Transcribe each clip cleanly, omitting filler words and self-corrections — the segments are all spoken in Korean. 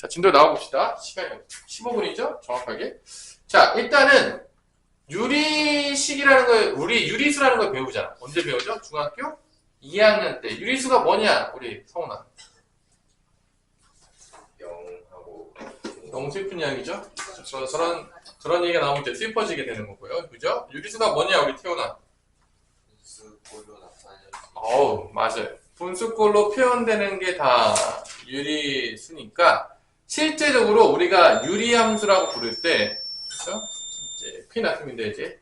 진도 나와봅시다. 시간이 15분이죠? 정확하게. 자, 일단은 유리식이라는 걸, 우리 유리수라는 걸 배우잖아. 언제 배우죠? 중학교 2학년 때. 유리수가 뭐냐? 우리 성훈아. 0하고 너무 슬픈 이야기죠? 그런 얘기가 나오면 이제 슬퍼지게 되는 거고요. 그죠? 유리수가 뭐냐? 우리 태훈아. 분수꼴로 나타내는 어우, 맞아요. 분수꼴로 표현되는 게 다 유리수니까 실제적으로 우리가 유리함수라고 부를 때, 그죠? 이제 큰일 났습니다. 이제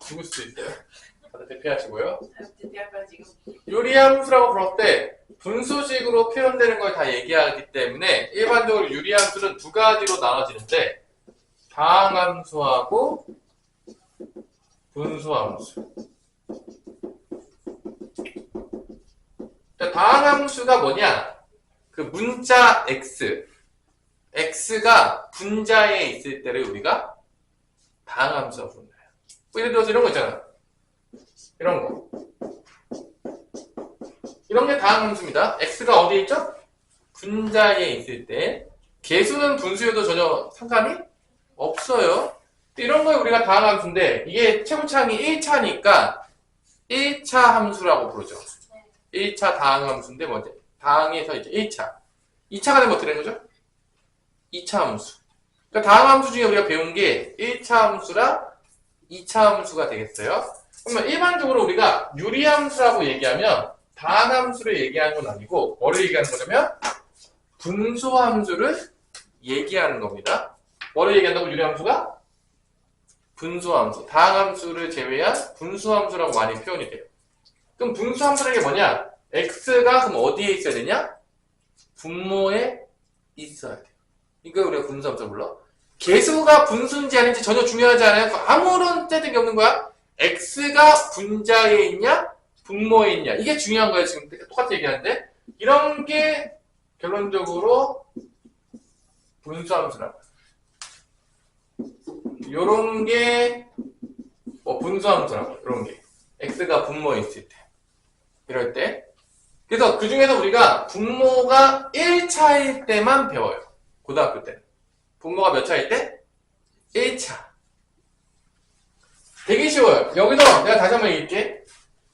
죽을 수도 있어요. 다들 대피하시고요. 유리함수라고 부를 때 분수식으로 표현되는 걸 다 얘기하기 때문에 일반적으로 유리함수는 두 가지로 나눠지는데 다항함수하고 분수함수. 다항함수가 뭐냐? 그 문자 x, x가 분자에 있을 때를 우리가 다항함수라고 부른다. 예를 들어서 이런 거 있잖아. 이런 거. 이런 게 다항함수입니다. x가 어디에 있죠? 분자에 있을 때. 개수는 분수여도 전혀 상관이 없어요. 이런 걸 우리가 다항함수인데 이게 최고차항이 1차니까 1차 함수라고 부르죠. 1차 다항함수인데 뭐지? 다항에서 이제 1차. 2차가 되면 어떻게 되는 거죠? 2차 함수. 그러니까 다항함수 중에 우리가 배운 게 1차 함수랑 2차 함수가 되겠어요. 그러면 일반적으로 우리가 유리함수라고 얘기하면 다항함수를 얘기하는 건 아니고 뭐를 얘기하는 거냐면 분수함수를 얘기하는 겁니다. 뭐를 얘기한다고 유리함수가? 분수함수. 다항함수를 제외한 분수함수라고 많이 표현이 돼요. 그럼 분수함수라는 게 뭐냐? x가 그럼 어디에 있어야 되냐? 분모에 있어야 돼요. 이거 우리가 분수함수 불러. 개수가 분수인지 아닌지 전혀 중요하지 않아요. 아무런 짜증이 없는 거야. x가 분자에 있냐? 분모에 있냐? 이게 중요한 거예요. 지금 똑같이 얘기하는데 이런 게 결론적으로 분수함수라고. 요런 게 분수함수라고. 이런 게 x가 분모에 있을 때. 이럴 때. 그래서 그 중에서 우리가 분모가 1차일 때만 배워요. 고등학교 때. 분모가 몇 차일 때? 1차. 되게 쉬워요. 여기서 내가 다시 한번 얘기할게.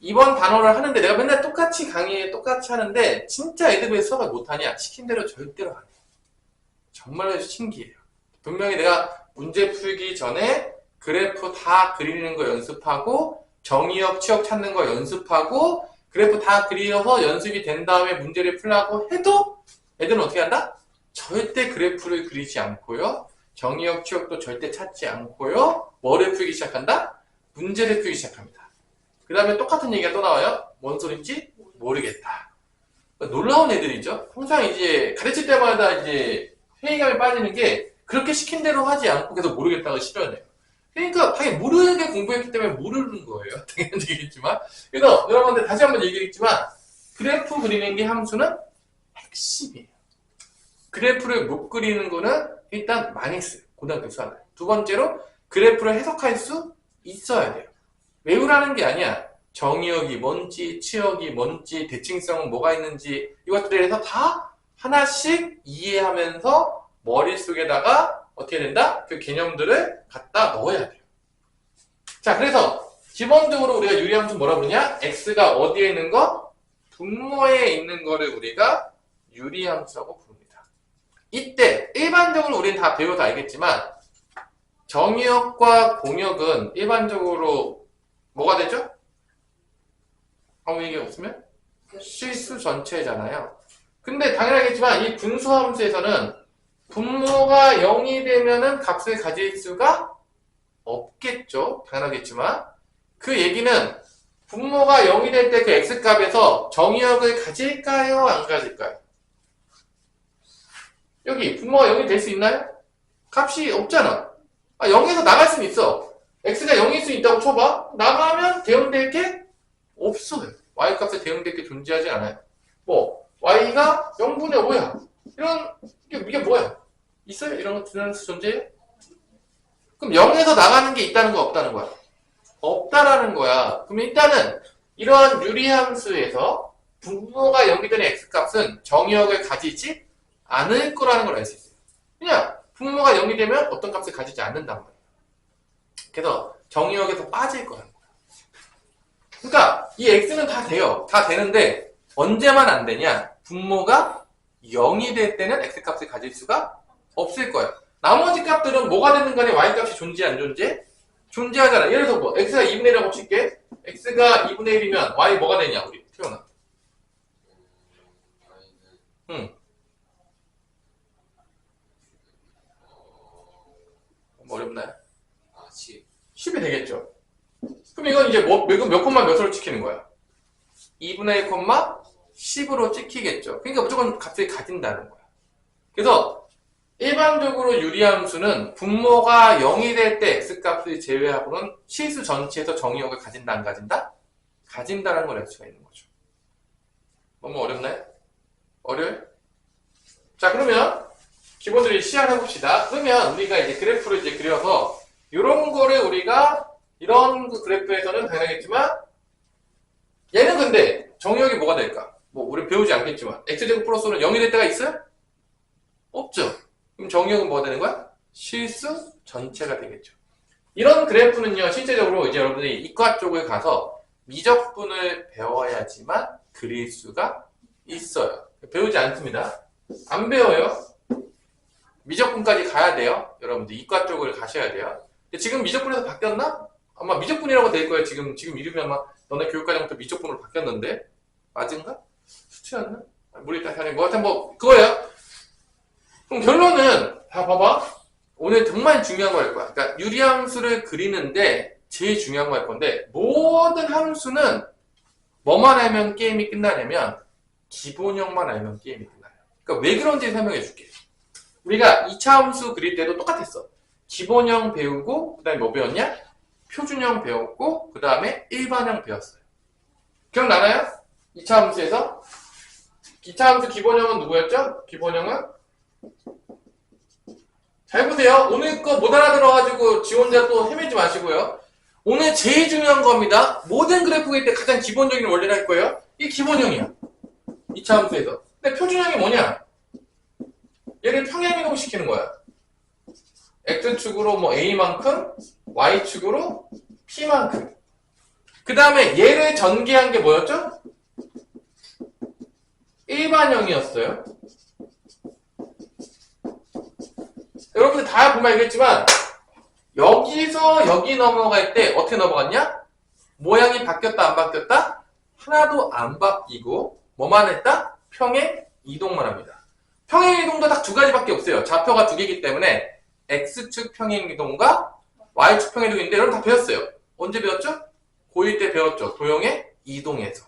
이번 단어를 하는데 내가 맨날 똑같이 강의에 똑같이 하는데 진짜 애들 왜 수업을 못하냐? 시킨 대로 절대로 안 해. 정말 신기해요. 분명히 내가 문제 풀기 전에 그래프 다 그리는 거 연습하고 정의역, 치역 찾는 거 연습하고 그래프 다 그려서 연습이 된 다음에 문제를 풀라고 해도 애들은 어떻게 한다? 절대 그래프를 그리지 않고요. 정의역, 치역도 절대 찾지 않고요. 뭐를 풀기 시작한다? 문제를 풀기 시작합니다. 그 다음에 똑같은 얘기가 또 나와요. 뭔 소린지 모르겠다. 놀라운 애들이죠. 항상 이제 가르칠 때마다 이제 회의감에 빠지는 게 그렇게 시킨 대로 하지 않고 계속 모르겠다고 실현해요. 그러니까 당연히 모르게 공부했기 때문에 모르는 거예요. 당연히 얘기했지만. 그래서 여러분들 다시 한번 얘기했지만 그래프 그리는 게 함수는 핵심이에요. 그래프를 못 그리는 거는 일단 망했어요. 고등학교 수학을. 두 번째로 그래프를 해석할 수 있어야 돼요. 외우라는 게 아니야. 정의역이 뭔지, 치역이 뭔지, 대칭성은 뭐가 있는지 이것들에 대해서 다 하나씩 이해하면서 머릿속에다가 어떻게 된다? 그 개념들을 갖다 넣어야 돼요. 자, 그래서 기본적으로 우리가 유리함수 뭐라 부르냐? x가 어디에 있는 거? 분모에 있는 거를 우리가 유리함수라고 부릅니다. 이때 일반적으로 우리는 다 배워서 알겠지만 정의역과 공역은 일반적으로 뭐가 되죠? 아무 얘기 없으면? 실수 전체잖아요. 근데 당연하겠지만 이 분수함수에서는 분모가 0이 되면은 값을 가질 수가 없겠죠. 당연하겠지만 그 얘기는 분모가 0이 될 때 그 x값에서 정의역을 가질까요? 안 가질까요? 여기 분모가 0이 될 수 있나요? 값이 없잖아. 0에서 나갈 수는 있어. x가 0일 수 있다고 쳐봐. 나가면 대응될 게 없어요. y값에 대응될 게 존재하지 않아요. 뭐 y가 0분의 5야. 이게 뭐야? 있어요? 이런 거 드러나는 수 존재해요? 그럼 0에서 나가는 게 있다는 거야? 없다는 거야? 없다라는 거야. 그럼 일단은 이러한 유리함수에서 분모가 0이 되는 x값은 정의역을 가지지 않을 거라는 걸 알 수 있어요. 그냥 분모가 0이 되면 어떤 값을 가지지 않는단 말이에요. 그래서 정의역에서 빠질 거라는 거예요. 그러니까 이 x는 다 돼요. 다 되는데 언제만 안 되냐? 분모가 0이 될 때는 x값을 가질 수가 없을 거예요. 나머지 값들은 뭐가 되는 간에 y값이 존재해 안 존재해? 존재하잖아. 예를 들어서 뭐 x가 2분의 1이라고 칠게. x가 2분의 1이면 y 뭐가 되냐 우리 태어나. 응. 뭐 어렵나요? 10. 10이 되겠죠. 그럼 이건 이제 이건 몇 콤마 몇으로 찍히는 거야? 2분의 1 콤마 10으로 찍히겠죠. 그러니까 무조건 값을 가진다는 거야. 그래서 일반적으로 유리함수는 분모가 0이 될 때 x값을 제외하고는 실수 전체에서 정의역을 가진다 안 가진다? 가진다는 걸 알 수가 있는 거죠. 너무 어렵나요? 어려워요? 자, 그러면 기본적으로 시작을 해봅시다. 그러면 우리가 이제 그래프를 이제 그려서 이런 거를 우리가 이런 그 그래프에서는 당연하겠지만 얘는 근데 정의역이 뭐가 될까? 뭐 우리 배우지 않겠지만 x제곱 플러스는 0이 될 때가 있어요? 없죠. 그럼 정의역은 뭐가 되는 거야? 실수 전체가 되겠죠. 이런 그래프는요, 실제적으로 이제 여러분들이 이과 쪽을 가서 미적분을 배워야지만 그릴 수가 있어요. 배우지 않습니다. 안 배워요. 미적분까지 가야 돼요. 여러분들 이과 쪽을 가셔야 돼요. 근데 지금 미적분에서 바뀌었나? 아마 미적분이라고 될 거예요. 지금 이름이 아마 너네 교육과정부터 미적분으로 바뀌었는데 맞은가? 수치였나? 모르겠다. 뭐 하여튼 뭐 그거예요. 그럼 결론은 다 봐봐. 오늘 정말 중요한 거 할 거야. 그러니까 유리함수를 그리는데 제일 중요한 거 할 건데 모든 함수는 뭐만 알면 게임이 끝나냐면 기본형만 알면 게임이 끝나요. 그러니까 왜 그런지 설명해 줄게. 우리가 2차 함수 그릴 때도 똑같았어. 기본형 배우고 그 다음에 뭐 배웠냐? 표준형 배웠고 그 다음에 일반형 배웠어요. 기억나나요? 2차 함수에서 2차 함수 기본형은 누구였죠? 기본형은 잘 보세요. 오늘 거 못 알아들어가지고 지 혼자 또 헤매지 마시고요. 오늘 제일 중요한 겁니다. 모든 그래프 그릴 때 가장 기본적인 원리를 할 거예요. 이게 기본형이야. 2차 함수에서. 근데 표준형이 뭐냐? 얘를 평행이동 시키는 거야. x축으로 뭐 a만큼, y축으로 p만큼. 그 다음에 얘를 전개한 게 뭐였죠? 일반형이었어요. 여러분들 다 보면 알겠지만 여기서 여기 넘어갈 때 어떻게 넘어갔냐? 모양이 바뀌었다 안 바뀌었다? 하나도 안 바뀌고 뭐만 했다? 평행 이동만 합니다. 평행 이동도 딱 두 가지밖에 없어요. 좌표가 두 개이기 때문에 x축 평행 이동과 y축 평행 이동인데 여러분 다 배웠어요. 언제 배웠죠? 고1 때 배웠죠. 도형의 이동에서.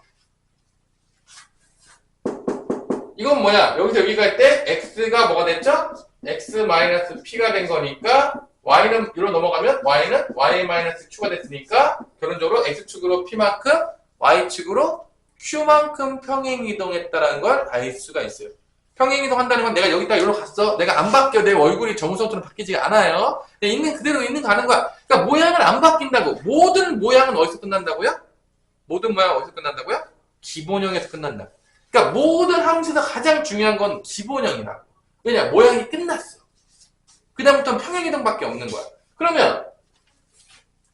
이건 뭐야? 여기서 여기 갈 때 x가 뭐가 됐죠? x-p가 된 거니까 y는 이로 넘어가면 y는 y-q가 됐으니까 결론적으로 x축으로 p만큼 y축으로 q만큼 평행 이동했다는 걸 알 수가 있어요. 평행 이동한다는 건 내가 여기다 여기로 갔어. 내가 안 바뀌어. 내 얼굴이 정수성처럼 바뀌지가 않아요. 있는 그대로 있는 거 가는 거야. 그러니까 모양은 안 바뀐다고. 모든 모양은 어디서 끝난다고요? 모든 모양은 어디서 끝난다고요? 기본형에서 끝난다. 그러니까 모든 함수에서 가장 중요한 건 기본형이라고. 왜냐? 모양이 끝났어. 그 다음부터는 평행이동밖에 없는 거야. 그러면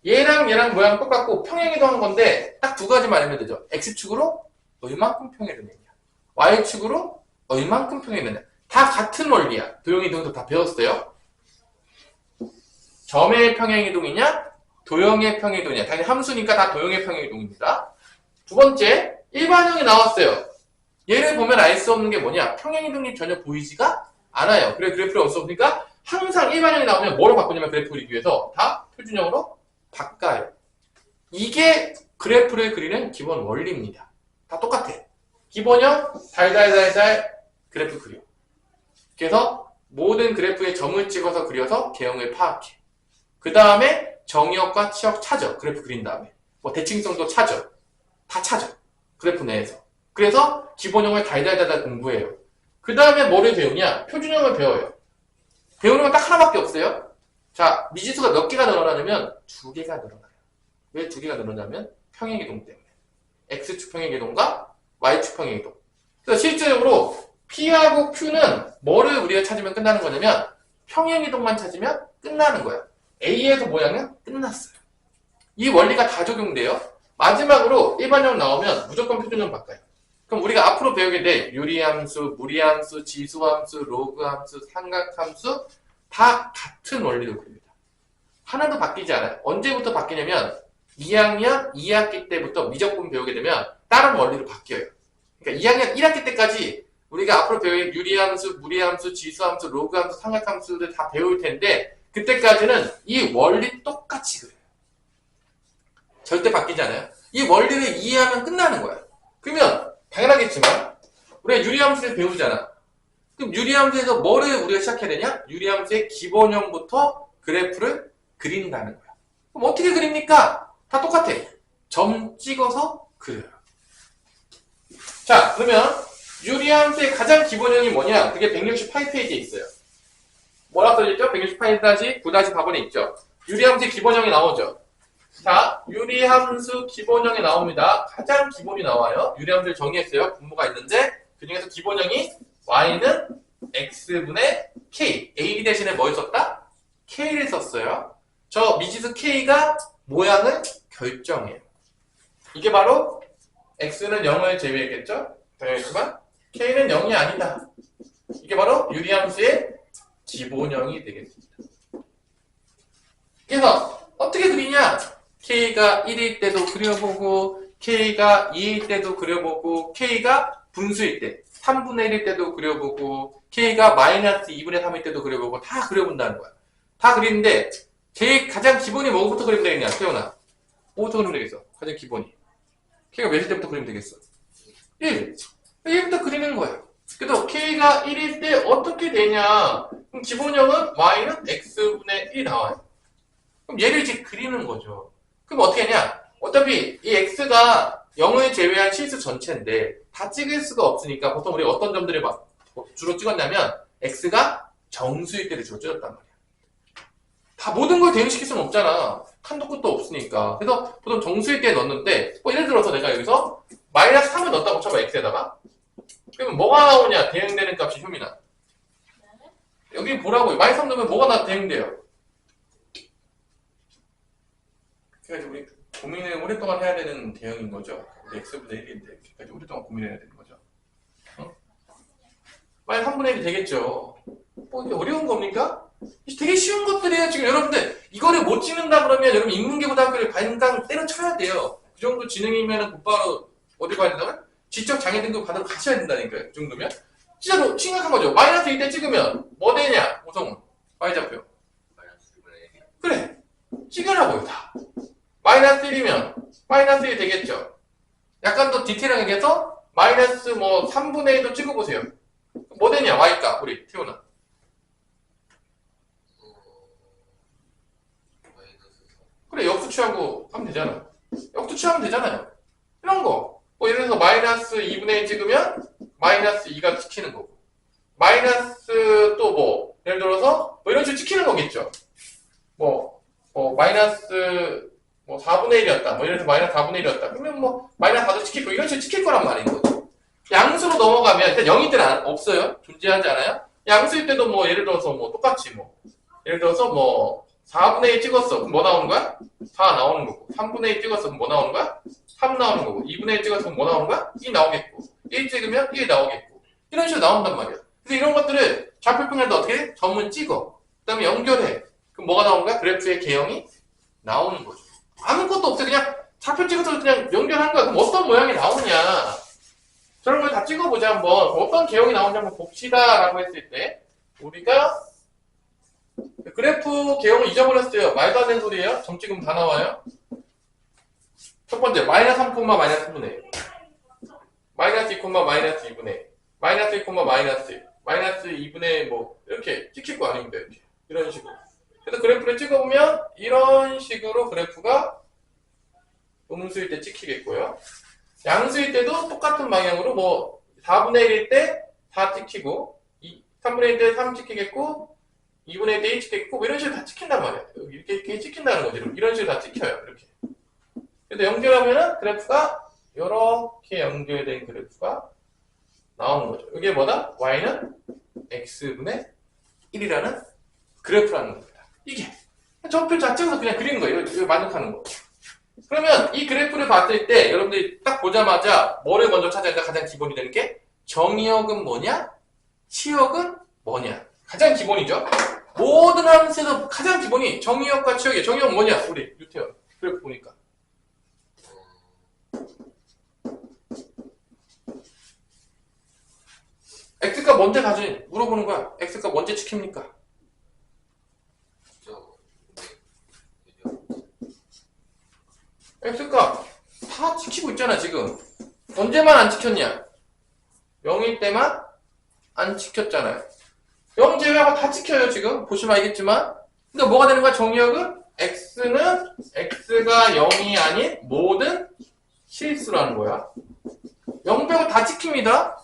얘랑 모양 똑같고 평행이동한 건데 딱 두 가지만 알면 되죠. x축으로 얼만큼 평행이동했냐, y축으로 얼만큼 평행이동했냐. 다 같은 원리야. 도형이동도 다 배웠어요. 점의 평행이동이냐, 도형의 평행이동이냐. 당연히 함수니까 다 도형의 평행이동입니다. 두 번째, 일반형이 나왔어요. 얘를 보면 알 수 없는 게 뭐냐? 평행이동이 전혀 보이지가 않아요. 그래 그래프를 없으니까 항상 일반형이 나오면 뭐로 바꾸냐면 그래프 그리기 위해서 다 표준형으로 바꿔요. 이게 그래프를 그리는 기본 원리입니다. 다 똑같아. 기본형 달달달달 그래프 그려. 그래서 모든 그래프에 점을 찍어서 그려서 개형을 파악해. 그 다음에 정의역과 치역 찾아. 그래프 그린 다음에 뭐 대칭성도 찾아. 다 찾아. 그래프 내에서. 그래서 기본형을 달달달달 공부해요. 그 다음에 뭐를 배우냐? 표준형을 배워요. 배우는 건 딱 하나밖에 없어요. 자, 미지수가 몇 개가 늘어나냐면 두 개가 늘어나요. 왜 두 개가 늘어나냐면 평행이동 때문에. x축 평행이동과 y축 평행이동. 그래서 실제적으로 p하고 q는 뭐를 우리가 찾으면 끝나는 거냐면 평행이동만 찾으면 끝나는 거야. A에서 모양은 끝났어요. 이 원리가 다 적용돼요. 마지막으로 일반형 나오면 무조건 표준형 바꿔요. 그럼 우리가 앞으로 배우게 돼 유리함수, 무리함수, 지수함수, 로그함수, 삼각함수 다 같은 원리로 그립니다. 하나도 바뀌지 않아요. 언제부터 바뀌냐면 2학년 2학기 때부터 미적분 배우게 되면 다른 원리로 바뀌어요. 그러니까 2학년 1학기 때까지 우리가 앞으로 배울 유리함수, 무리함수, 지수함수, 로그함수, 삼각함수를 다 배울 텐데 그때까지는 이 원리 똑같이 그려요. 절대 바뀌지 않아요. 이 원리를 이해하면 끝나는 거야. 그러면 당연하겠지만 우리가 유리함수를 배우잖아. 그럼 유리함수에서 뭐를 우리가 시작해야 되냐? 유리함수의 기본형부터 그래프를 그린다는 거야. 그럼 어떻게 그립니까? 다 똑같아. 점 찍어서 그려요. 자, 그러면 유리함수의 가장 기본형이 뭐냐? 그게 168페이지에 있어요. 뭐라 써있죠? 168-9-4번에 있죠. 유리함수의 기본형이 나오죠. 자, 유리함수 기본형이 나옵니다. 가장 기본이 나와요. 유리함수를 정의했어요. 분모가 있는데 그 중에서 기본형이 y는 x분의 k. a 대신에 뭘 썼다? k를 썼어요. 저 미지수 k가 모양을 결정해요. 이게 바로 x는 0을 제외했겠죠? 당연히지만 k는 0이 아니다. 이게 바로 유리함수의 기본형이 되겠습니다. 그래서 어떻게 그리냐? k가 1일 때도 그려보고 k가 2일 때도 그려보고 k가 분수일 때 3분의 1일 때도 그려보고 k가 마이너스 2분의 3일 때도 그려보고 다 그려본다는 거야. 다 그리는데 제일 가장 기본이 뭐부터 그리면 되겠냐? 태연아 뭐부터 그리면 되겠어? 가장 기본이 k가 몇일 때부터 그리면 되겠어? 1. 1부터 그리는 거예요. 그래서 k가 1일 때 어떻게 되냐? 그럼 기본형은 y는 x분의 1이 나와요. 그럼 얘를 이제 그리는 거죠. 그럼 어떻게 하냐? 어차피 이 x가 0을 제외한 실수 전체인데 다 찍을 수가 없으니까 보통 우리 어떤 점들을 주로 찍었냐면 x가 정수일 때를 주로 찍었단 말이야. 다 모든 걸 대응시킬 수는 없잖아. 한도 끝도 없으니까. 그래서 보통 정수일 때 넣는데 뭐 예를 들어서 내가 여기서 마이너스 3을 넣었다고 쳐봐 x에다가. 그러면 뭐가 나오냐? 대응되는 값이 효민아. 여기 보라고요. 마이너스 3 넣으면 뭐가 대응돼요? 그래서 우리 고민을 오랫동안 해야 되는 대응인 거죠. x분의 1인데 이렇게까지 오랫동안 고민해야 되는 거죠. 어? 마이너스 3분의 1이 되겠죠. 뭐 이게 어려운 겁니까? 되게 쉬운 것들이에요. 지금 여러분들 이거를 못 찍는다 그러면 여러분 인문계고등학교를 반강 때려쳐야 돼요. 그 정도 지능이면 곧바로 어디 가야 된다고요? 지적 장애 등급 받으러 가셔야 된다니까요. 그 정도면 진짜로 심각한 거죠. 마이너스 1대 찍으면 뭐 되냐? 오성훈 y좌표 마이너스 1분의 1. 그래 찍으라고요 다. 마이너스 1이면 마이너스 1이 되겠죠. 약간 더 디테일하게 해서 마이너스 뭐 3분의 1도 찍어보세요. 뭐 되냐 y값 우리 태훈아. 마이너스 4. 그래 역수 취하고 하면 되잖아. 역수 취하면 되잖아요. 이런 거. 뭐 예를 들어서 마이너스 2분의 1 찍으면 마이너스 2가 찍히는 거고 마이너스 또 뭐 예를 들어서 뭐 이런 식으로 찍히는 거겠죠. 뭐 마이너스 뭐 4분의 1이었다. 뭐 예를 들어서 마이너스 4분의 1이었다. 그러면 뭐 마이너스 4도 찍힐 거 이런 식으로 찍힐 거란 말인 거죠. 양수로 넘어가면 일단 0일 때는 없어요. 존재하지 않아요. 양수일 때도 뭐 예를 들어서 뭐 똑같이 뭐 예를 들어서 뭐 4분의 1 찍었어. 그럼 뭐 나오는 거야? 4 나오는 거고 3분의 1 찍었어. 그럼 뭐 나오는 거야? 3 나오는 거고 2분의 1 찍었어. 그럼 뭐 나오는 거야? 2 나오겠고 1 찍으면 1 나오겠고 이런 식으로 나온단 말이야. 그래서 이런 것들을 좌표평에다 어떻게 해? 점을 찍어. 그 다음에 연결해. 그럼 뭐가 나오는 거야? 그래프의 개형이 나오는 거죠. 아무것도 없어. 그냥 좌표 찍어서 그냥 연결한 거야. 그럼 어떤 모양이 나오냐. 저런 걸 다 찍어보자 한번. 어떤 개형이 나오는지 한번 봅시다 라고 했을 때 우리가 그래프 개형을 잊어버렸어요. 말도 안 되는 소리예요. 점 찍으면 다 나와요. 첫 번째 마이너스 3, 마이너스 3분의 1 마이너스 2, 마이너스 2분의 1 마이너스 1, 마이너스 1 마이너스 2분의 뭐 이렇게 찍힐 거 아닙니다. 이렇게 이런 식으로. 그래서 그래프를 찍어보면 이런 식으로 그래프가 음수일 때 찍히겠고요. 양수일 때도 똑같은 방향으로 뭐 4분의 1일 때 4 찍히고 3분의 1일 때 3 찍히겠고 2분의 1일 때 1 찍히겠고 뭐 이런 식으로 다 찍힌단 말이에요. 이렇게 찍힌다는 거죠. 이런 식으로 다 찍혀요. 이렇게. 그래서 연결하면은 그래프가 이렇게 연결된 그래프가 나오는 거죠. 이게 뭐다? y는 x분의 1이라는 그래프라는 겁니다. 이게 점표 자체에서 그냥 그리는 거예요. 이거 만족하는 거. 그러면 이 그래프를 봤을 때 여러분들이 딱 보자마자 뭐를 먼저 찾아야 돼? 가장 기본이 되는 게 정의역은 뭐냐? 치역은 뭐냐? 가장 기본이죠. 모든 함수에서 가장 기본이 정의역과 치역이에요. 정의역은 뭐냐? 우리 유태현 그래프 보니까 x값 언제 가지? 물어보는 거야. x값 언제 지킵니까? x값 다 지키고 있잖아 지금. 언제만 안 지켰냐? 0일 때만 안 지켰잖아요. 0 제외하고 다 지켜요 지금. 보시면 알겠지만. 그러니까 뭐가 되는 거야? 정의역은 x는 x가 0이 아닌 모든 실수라는 거야. 0 빼고 다 지킵니다.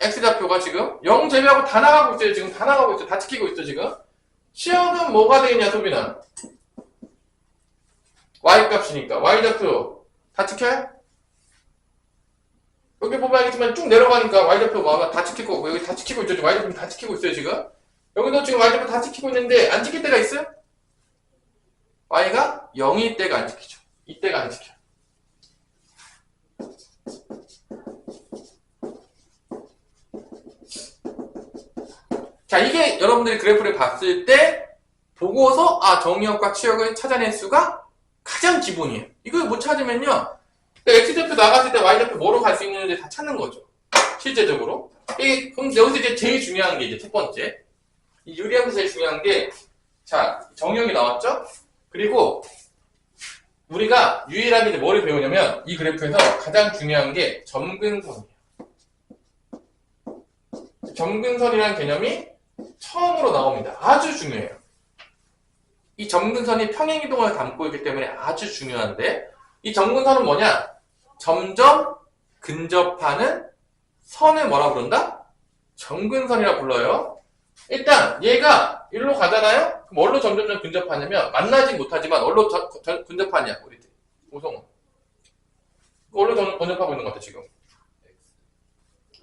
x좌표가 지금 0 제외하고 다 나가고 있어요. 지금 다 나가고 있어요. 다 지키고 있어 지금. 치역은 뭐가 되겠냐 소빈아? y값이니까 y좌표 다 지켜요? 여기 보면 알겠지만 쭉 내려가니까 y좌표 다 지키고 여기 다 지키고 있죠. y좌표 다 지키고 있어요 지금. 여기도 지금 y좌표 다 지키고 있는데 안 지킬 때가 있어요? y가 0일 때가 안 지키죠. 이때가 안 지켜. 자, 이게 여러분들이 그래프를 봤을 때 보고서 정의역과 치역을 찾아낼 수가 가장 기본이에요. 이걸 못 찾으면요. 그러니까 x좌표 나갔을 때 y좌표 뭐로 갈 수 있는지 다 찾는 거죠. 실제적으로. 그럼 여기서 이제 제일 중요한 게 이제 첫 번째. 이 유리함에서 제일 중요한 게, 자, 정의역이 나왔죠? 그리고 우리가 유일하게 이제 뭐를 배우냐면 이 그래프에서 가장 중요한 게 점근선이에요. 점근선이라는 개념이 처음으로 나옵니다. 아주 중요해요. 이 점근선이 평행이동을 담고 있기 때문에 아주 중요한데 이 점근선은 뭐냐? 점점 근접하는 선을 뭐라 부른다? 점근선이라 불러요. 일단 얘가 일로 가잖아요? 그럼 어디로 점점 근접하냐면 만나진 못하지만 어디로 근접하냐? 우리 오성은 어디로 근접하고 있는 것 같아 지금?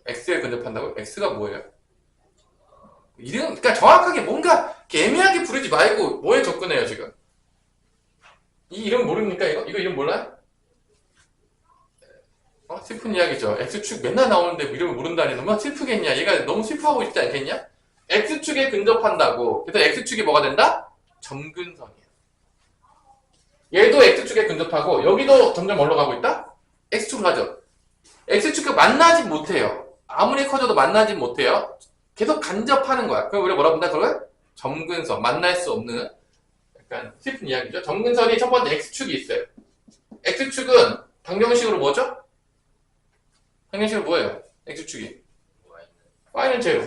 X에 근접한다고요? X가 뭐예요? 이름, 그러니까 정확하게 뭔가 애매하게 부르지 말고 뭐에 접근해요 지금? 이 이름 모릅니까 이거? 이거 이름 몰라요? 슬픈 이야기죠. X축 맨날 나오는데 이름을 모른다니 너무 슬프겠냐? 얘가 너무 슬퍼하고 있지 않겠냐? X축에 근접한다고. 그래서 X축이 뭐가 된다? 점근선이야. 얘도 X축에 근접하고 여기도 점점 올라가고 있다? X축으로 가죠. X축과 만나지 못해요. 아무리 커져도 만나지 못해요. 계속 간접하는 거야. 그럼 우리가 뭐라 본다? 그걸 점근선, 만날 수 없는 약간 슬픈 이야기죠. 점근선이 첫 번째 X축이 있어요. X축은 방정식으로 뭐죠? 방정식으로 뭐예요? X축이 Y는 제로.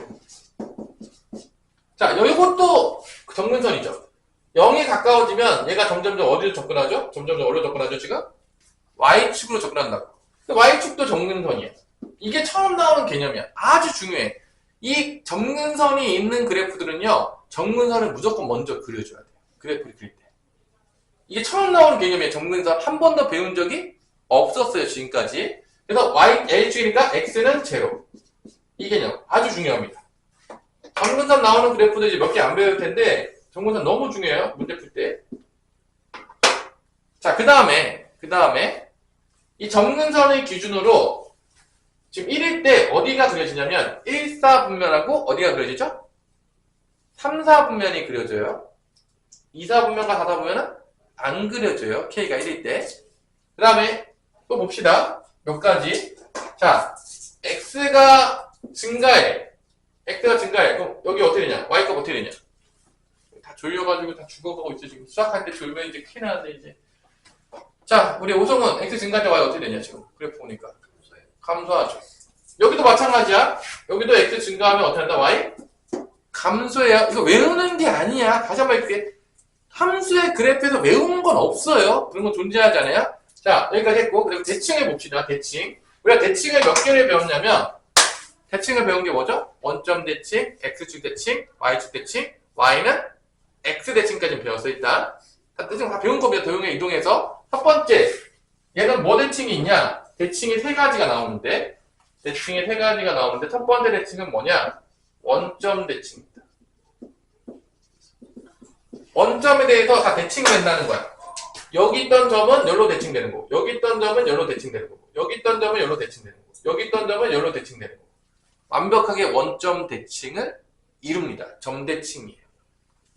자, 이것도 점근선이죠. 0에 가까워지면 얘가 점점점 어디로 접근하죠? 점점점 어디로 접근하죠 지금? Y축으로 접근한다고. Y축도 점근선이에요. 이게 처음 나오는 개념이야. 아주 중요해. 이 점근선이 있는 그래프들은요, 점근선을 무조건 먼저 그려줘야 돼요. 그래프를 그릴 때. 이게 처음 나오는 개념이에요. 점근선 한 번도 배운 적이 없었어요, 지금까지. 그래서 L축이니까 X는 제로. 이 개념. 아주 중요합니다. 점근선 나오는 그래프도 이제 몇 개 안 배울 텐데, 점근선 너무 중요해요. 문제 풀 때. 자, 그 다음에, 이 점근선의 기준으로 지금 1일 때 어디가 그려지냐면 1, 4분면하고 어디가 그려지죠? 3, 4분면이 그려져요. 2, 4분면과 4, 4분면은 안 그려져요. K가 1일 때. 그 다음에 또 봅시다. 몇 가지. 자, X가 증가해. 그럼 여기 어떻게 되냐? Y값 어떻게 되냐? 다 졸려가지고 다 죽어가고 있어. 지금 수학할 때 졸면 이제 큰일 나는데 이제. 자, 우리 오성은 X 증가할 때 Y 어떻게 되냐 지금 그래프 보니까 감소하죠. 여기도 마찬가지야. 여기도 X 증가하면 어떻게 한다? Y 감소해요. 이거 외우는 게 아니야. 다시 한번 이렇게 함수의 그래프에서 외우는 건 없어요. 그런 건 존재하지 않아요. 자, 여기까지 했고 그리고 대칭을 봅시다. 대칭. 우리가 대칭을 몇 개를 배웠냐면 대칭을 배운 게 뭐죠? 원점 대칭, X축 대칭, Y축 대칭, Y는 X 대칭까지 배웠어 일단. 대칭 다 배운 겁니다. 도형에 이동해서 첫 번째, 얘는 뭐 대칭이 있냐? 대칭이 세 가지가 나오는데, 대칭이 세 가지가 나오는데 첫 번째 대칭은 뭐냐? 원점 대칭입니다. 원점에 대해서 다 대칭을 한다는 거야. 여기 있던 점은 여기로 대칭되는 거고, 여기 있던 점은 여기로 대칭되는 거고, 여기 있던 점은 여기로 대칭되는 거고, 여기 있던 점은 여기로 대칭되는 거고. 완벽하게 원점 대칭을 이룹니다. 점 대칭이에요.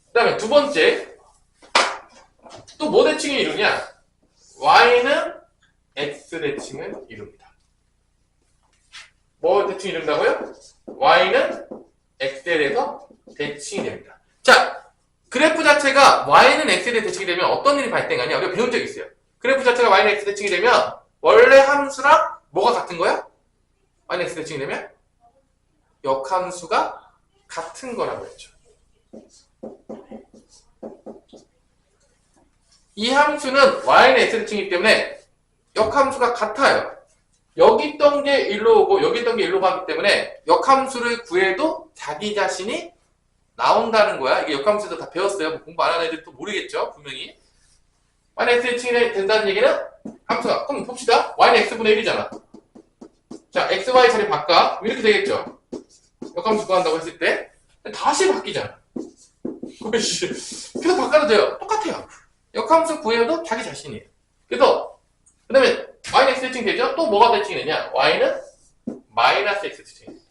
그 다음에 두 번째, 또 뭐 대칭을 이루냐? y는 x 대칭을 이룹니다. 뭐 대칭 이룬다고요? y는 x에 대해서 대칭이 됩니다. 자, 그래프 자체가 y는 x에 대해 대칭이 되면 어떤 일이 발생하냐? 우리가 배운 적이 있어요. 그래프 자체가 y는 x 대칭이 되면 원래 함수랑 뭐가 같은 거야? y는 x 대칭이 되면 역함수가 같은 거라고 했죠. 이 함수는 y는 x 대칭이기 때문에 역함수가 같아요. 여기 있던 게 1로 오고 여기 있던 게 1로 가기 때문에 역함수를 구해도 자기 자신이 나온다는 거야. 이게 역함수도 다 배웠어요. 공부 안 하는 애들도 모르겠죠. 분명히. y는 x 대칭이 된다는 얘기는 함수가. 그럼 봅시다. y는 x분의 1이잖아. 자, x, y 자리 바꿔. 이렇게 되겠죠. 역함수 구한다고 했을 때 다시 바뀌잖아. 그래서 바꿔도 돼요. 똑같아요. 역함수 구해도 자기 자신이에요. 그래서 그 다음에 y는 x 대칭 되죠? 또 뭐가 대칭이 되냐? y는 마이너스 x 대칭이 됩니다.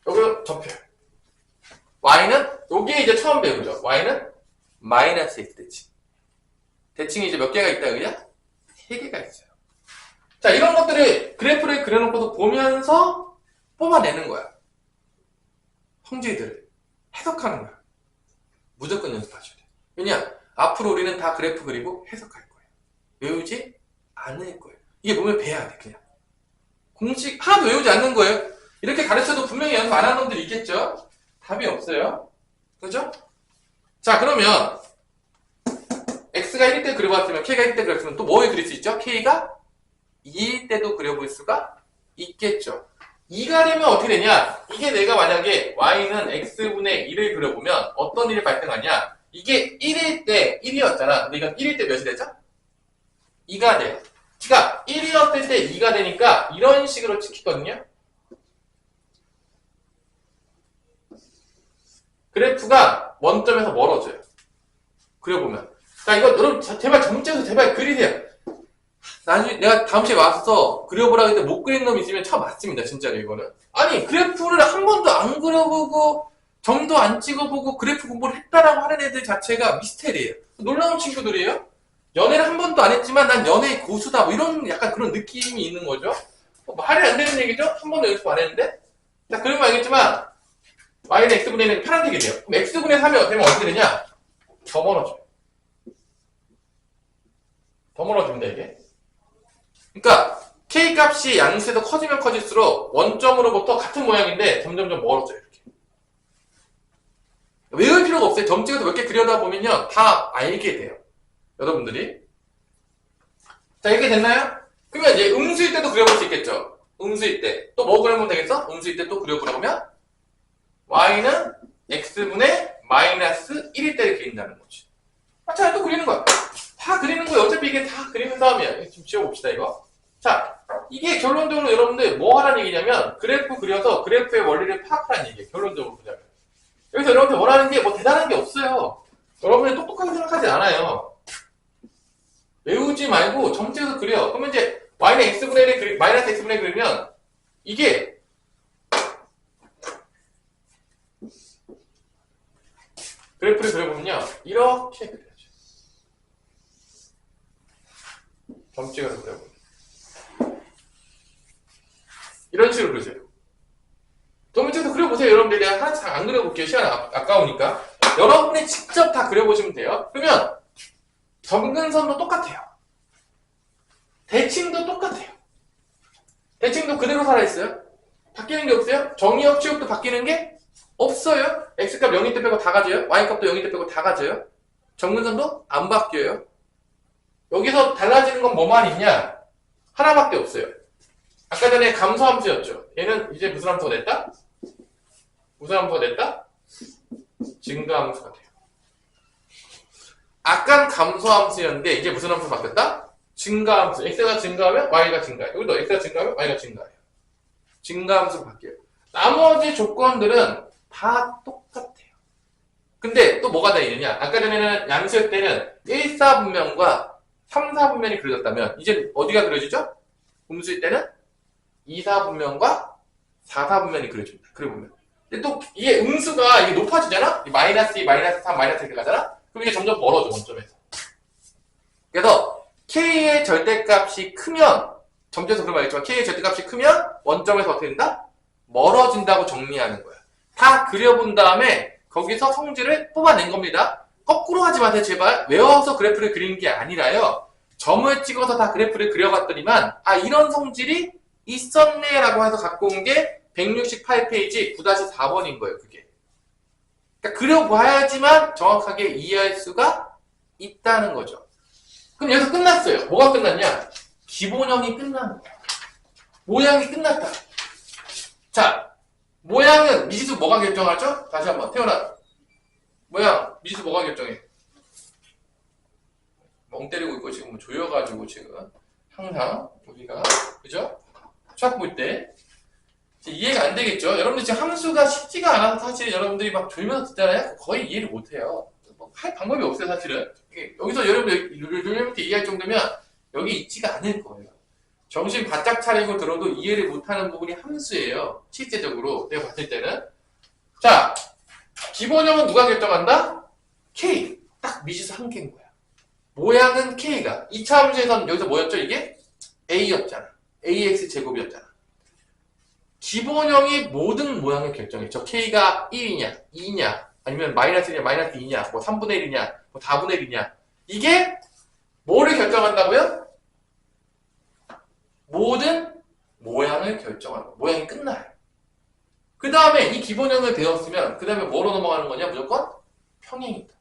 여기로 접혀요. y는 여기에 이제 처음 배우죠. y는 마이너스 x 대칭. 대칭이 이제 몇 개가 있다 그냥? 3개가 있어요. 자, 이런 것들을 그래프를 그려놓고도 보면서 뽑아내는 거야. 성질들을 해석하는 거야. 무조건 연습하셔야 돼요. 왜냐? 앞으로 우리는 다 그래프 그리고 해석할 거예요. 외우지 않을 거예요. 이게 몸에 배야 돼, 그냥. 공식 하나도 외우지 않는 거예요. 이렇게 가르쳐도 분명히 연습 안 하는 놈들이 있겠죠? 답이 없어요. 그죠? 자, 그러면 x가 1일 때 그려봤으면 k가 1일 때 그렸으면 또 뭐 그릴 수 있죠? k가 2일 때도 그려볼 수가 있겠죠. 2가 되면 어떻게 되냐? 이게 내가 만약에 y는 x분의 1을 그려보면 어떤 일이 발생하냐? 이게 1일 때 1이었잖아. 근데 이건 1일 때 몇이 되죠? 2가 돼요. 그러니까 1이었을 때 2가 되니까 이런 식으로 찍히거든요. 그래프가 원점에서 멀어져요. 그려보면. 자, 이거 여러분 제발 점점에서 제발 그리세요. 나중에 내가 다음 시에 와서 그려보라 했는데 못 그린 놈 있으면 참 맞습니다. 진짜로 이거는. 아니 그래프를 한 번도 안 그려보고 점도 안 찍어보고 그래프 공부를 했다라고 하는 애들 자체가 미스테리예요. 놀라운 친구들이에요. 연애를 한 번도 안 했지만 난 연애의 고수다 뭐 이런 약간 그런 느낌이 있는 거죠. 말이 안 되는 얘기죠? 한 번도 연습 안 했는데. 자, 그러면 알겠지만 y는 x분의 1은 파란색이 돼요. 그럼 x분의 3이 되면 어떻게 되냐? 더 멀어져요. 더 멀어집니다 이게. 그러니까 k 값이 양수에서 커지면 커질수록 원점으로부터 같은 모양인데 점점점 멀어져요. 이렇게. 외울 필요가 없어요. 점 찍어서 몇 개 그려다 보면요 다 알게 돼요. 여러분들이. 자, 이렇게 됐나요? 그러면 이제 음수일 때도 그려볼 수 있겠죠. 음수일 때. 또 뭐 그려보면 되겠어? 음수일 때 또 그려보려면 y는 x분의 마이너스 1일 때를 그린다는 거지. 자, 또 그리는 거야. 다 그리는 거예요. 어차피 이게 다 그리는 다음이야. 좀 지워봅시다, 이거. 자, 이게 결론적으로 여러분들 뭐 하라는 얘기냐면, 그래프 그려서 그래프의 원리를 파악하라는 얘기예요. 결론적으로 보자면. 여기서 여러분들 원하는 게 뭐 대단한 게 없어요. 여러분이 똑똑하게 생각하지 않아요. 외우지 말고 점찍어서 그려. 그러면 이제 y는 x분의 1을 마이너스 x분의 1 그리면, 이게 그래프를 그려보면요. 이렇게 그려야죠. 점 찍어서 그려보면. 이런 식으로 그려줘요. 점 찍어서 그려보세요. 여러분들 내가 하나씩 안 그려볼게요. 시간 아까우니까. 여러분이 직접 다 그려보시면 돼요. 그러면 점근선도 똑같아요. 대칭도 똑같아요. 대칭도 그대로 살아있어요. 바뀌는 게 없어요. 정의역, 치역도 바뀌는 게 없어요. x값 0일 때 빼고 다 가져요. y값도 0일 때 빼고 다 가져요. 점근선도 안 바뀌어요. 여기서 달라지는 건 뭐만 있냐? 하나밖에 없어요. 아까 전에 감소함수였죠. 얘는 이제 무슨 함수가 됐다? 무슨 함수가 됐다? 증가함수가 돼요. 아깐 감소함수였는데 이제 무슨 함수로 바뀌었다? 증가함수. x가 증가하면 y가 증가해요. 여기도 x가 증가하면 y가 증가해요. 증가함수로 바뀌어요. 나머지 조건들은 다 똑같아요. 근데 또 뭐가 다르느냐? 아까 전에는 양수일 때는 1, 4분면과 3, 4분면이 그려졌다면 이제 어디가 그려지죠? 음수일 때는 2, 4분면과 4, 4분면이 그려집니다. 그려보면. 근데 또 이게 음수가 이게 높아지잖아? 마이너스 2, 마이너스 3, 마이너스 이렇게 가잖아? 그럼 이게 점점 벌어져, 원점에서. 그래서 k의 절대값이 크면 점에서 그런 말했지만 k의 절대값이 크면 원점에서 어떻게 된다? 멀어진다고 정리하는 거야. 다 그려본 다음에 거기서 성질을 뽑아낸 겁니다. 거꾸로 하지 마세요, 제발. 외워서 그래프를 그리는 게 아니라요. 점을 찍어서 다 그래프를 그려봤더니만 아 이런 성질이 있었네 라고 해서 갖고 온 게 168페이지 9-4번인 거예요, 그게. 그러니까 그려봐야지만 정확하게 이해할 수가 있다는 거죠. 그럼 여기서 끝났어요. 뭐가 끝났냐? 기본형이 끝난 거야. 모양이 끝났다. 자, 모양은 미지수 뭐가 결정하죠? 다시 한번 태어나. 모양 미지수 뭐가 결정해? 멍 때리고 있고 지금 조여가지고 지금 항상 우리가 그죠? 수학 볼 때 이해가 안 되겠죠? 여러분들 지금 함수가 쉽지가 않아서 사실 여러분들이 막 졸면서 듣잖아요. 거의 이해를 못 해요. 할 방법이 없어요, 사실은. 여기서 여러분들 이해할 정도면 여기 있지가 않을 거예요. 정신 바짝 차리고 들어도 이해를 못하는 부분이 함수예요. 실제적으로 내가 봤을 때는. 자, 기본형은 누가 결정한다? K. 딱 미지수 한 개인 거야. 모양은 K가. 2차 함수에서는 여기서 뭐였죠, 이게? A였잖아. AX 제곱이었잖아. 기본형이 모든 모양을 결정했죠. K가 1이냐, 2냐, 아니면 마이너스 1이냐, 마이너스 2냐, 뭐 3분의 1이냐, 뭐 4분의 1이냐. 이게 뭐를 결정한다고요? 모든 모양을 결정하는 거. 모양이 끝나요. 그 다음에 이 기본형을 배웠으면 그 다음에 뭐로 넘어가는 거냐? 무조건 평행이다.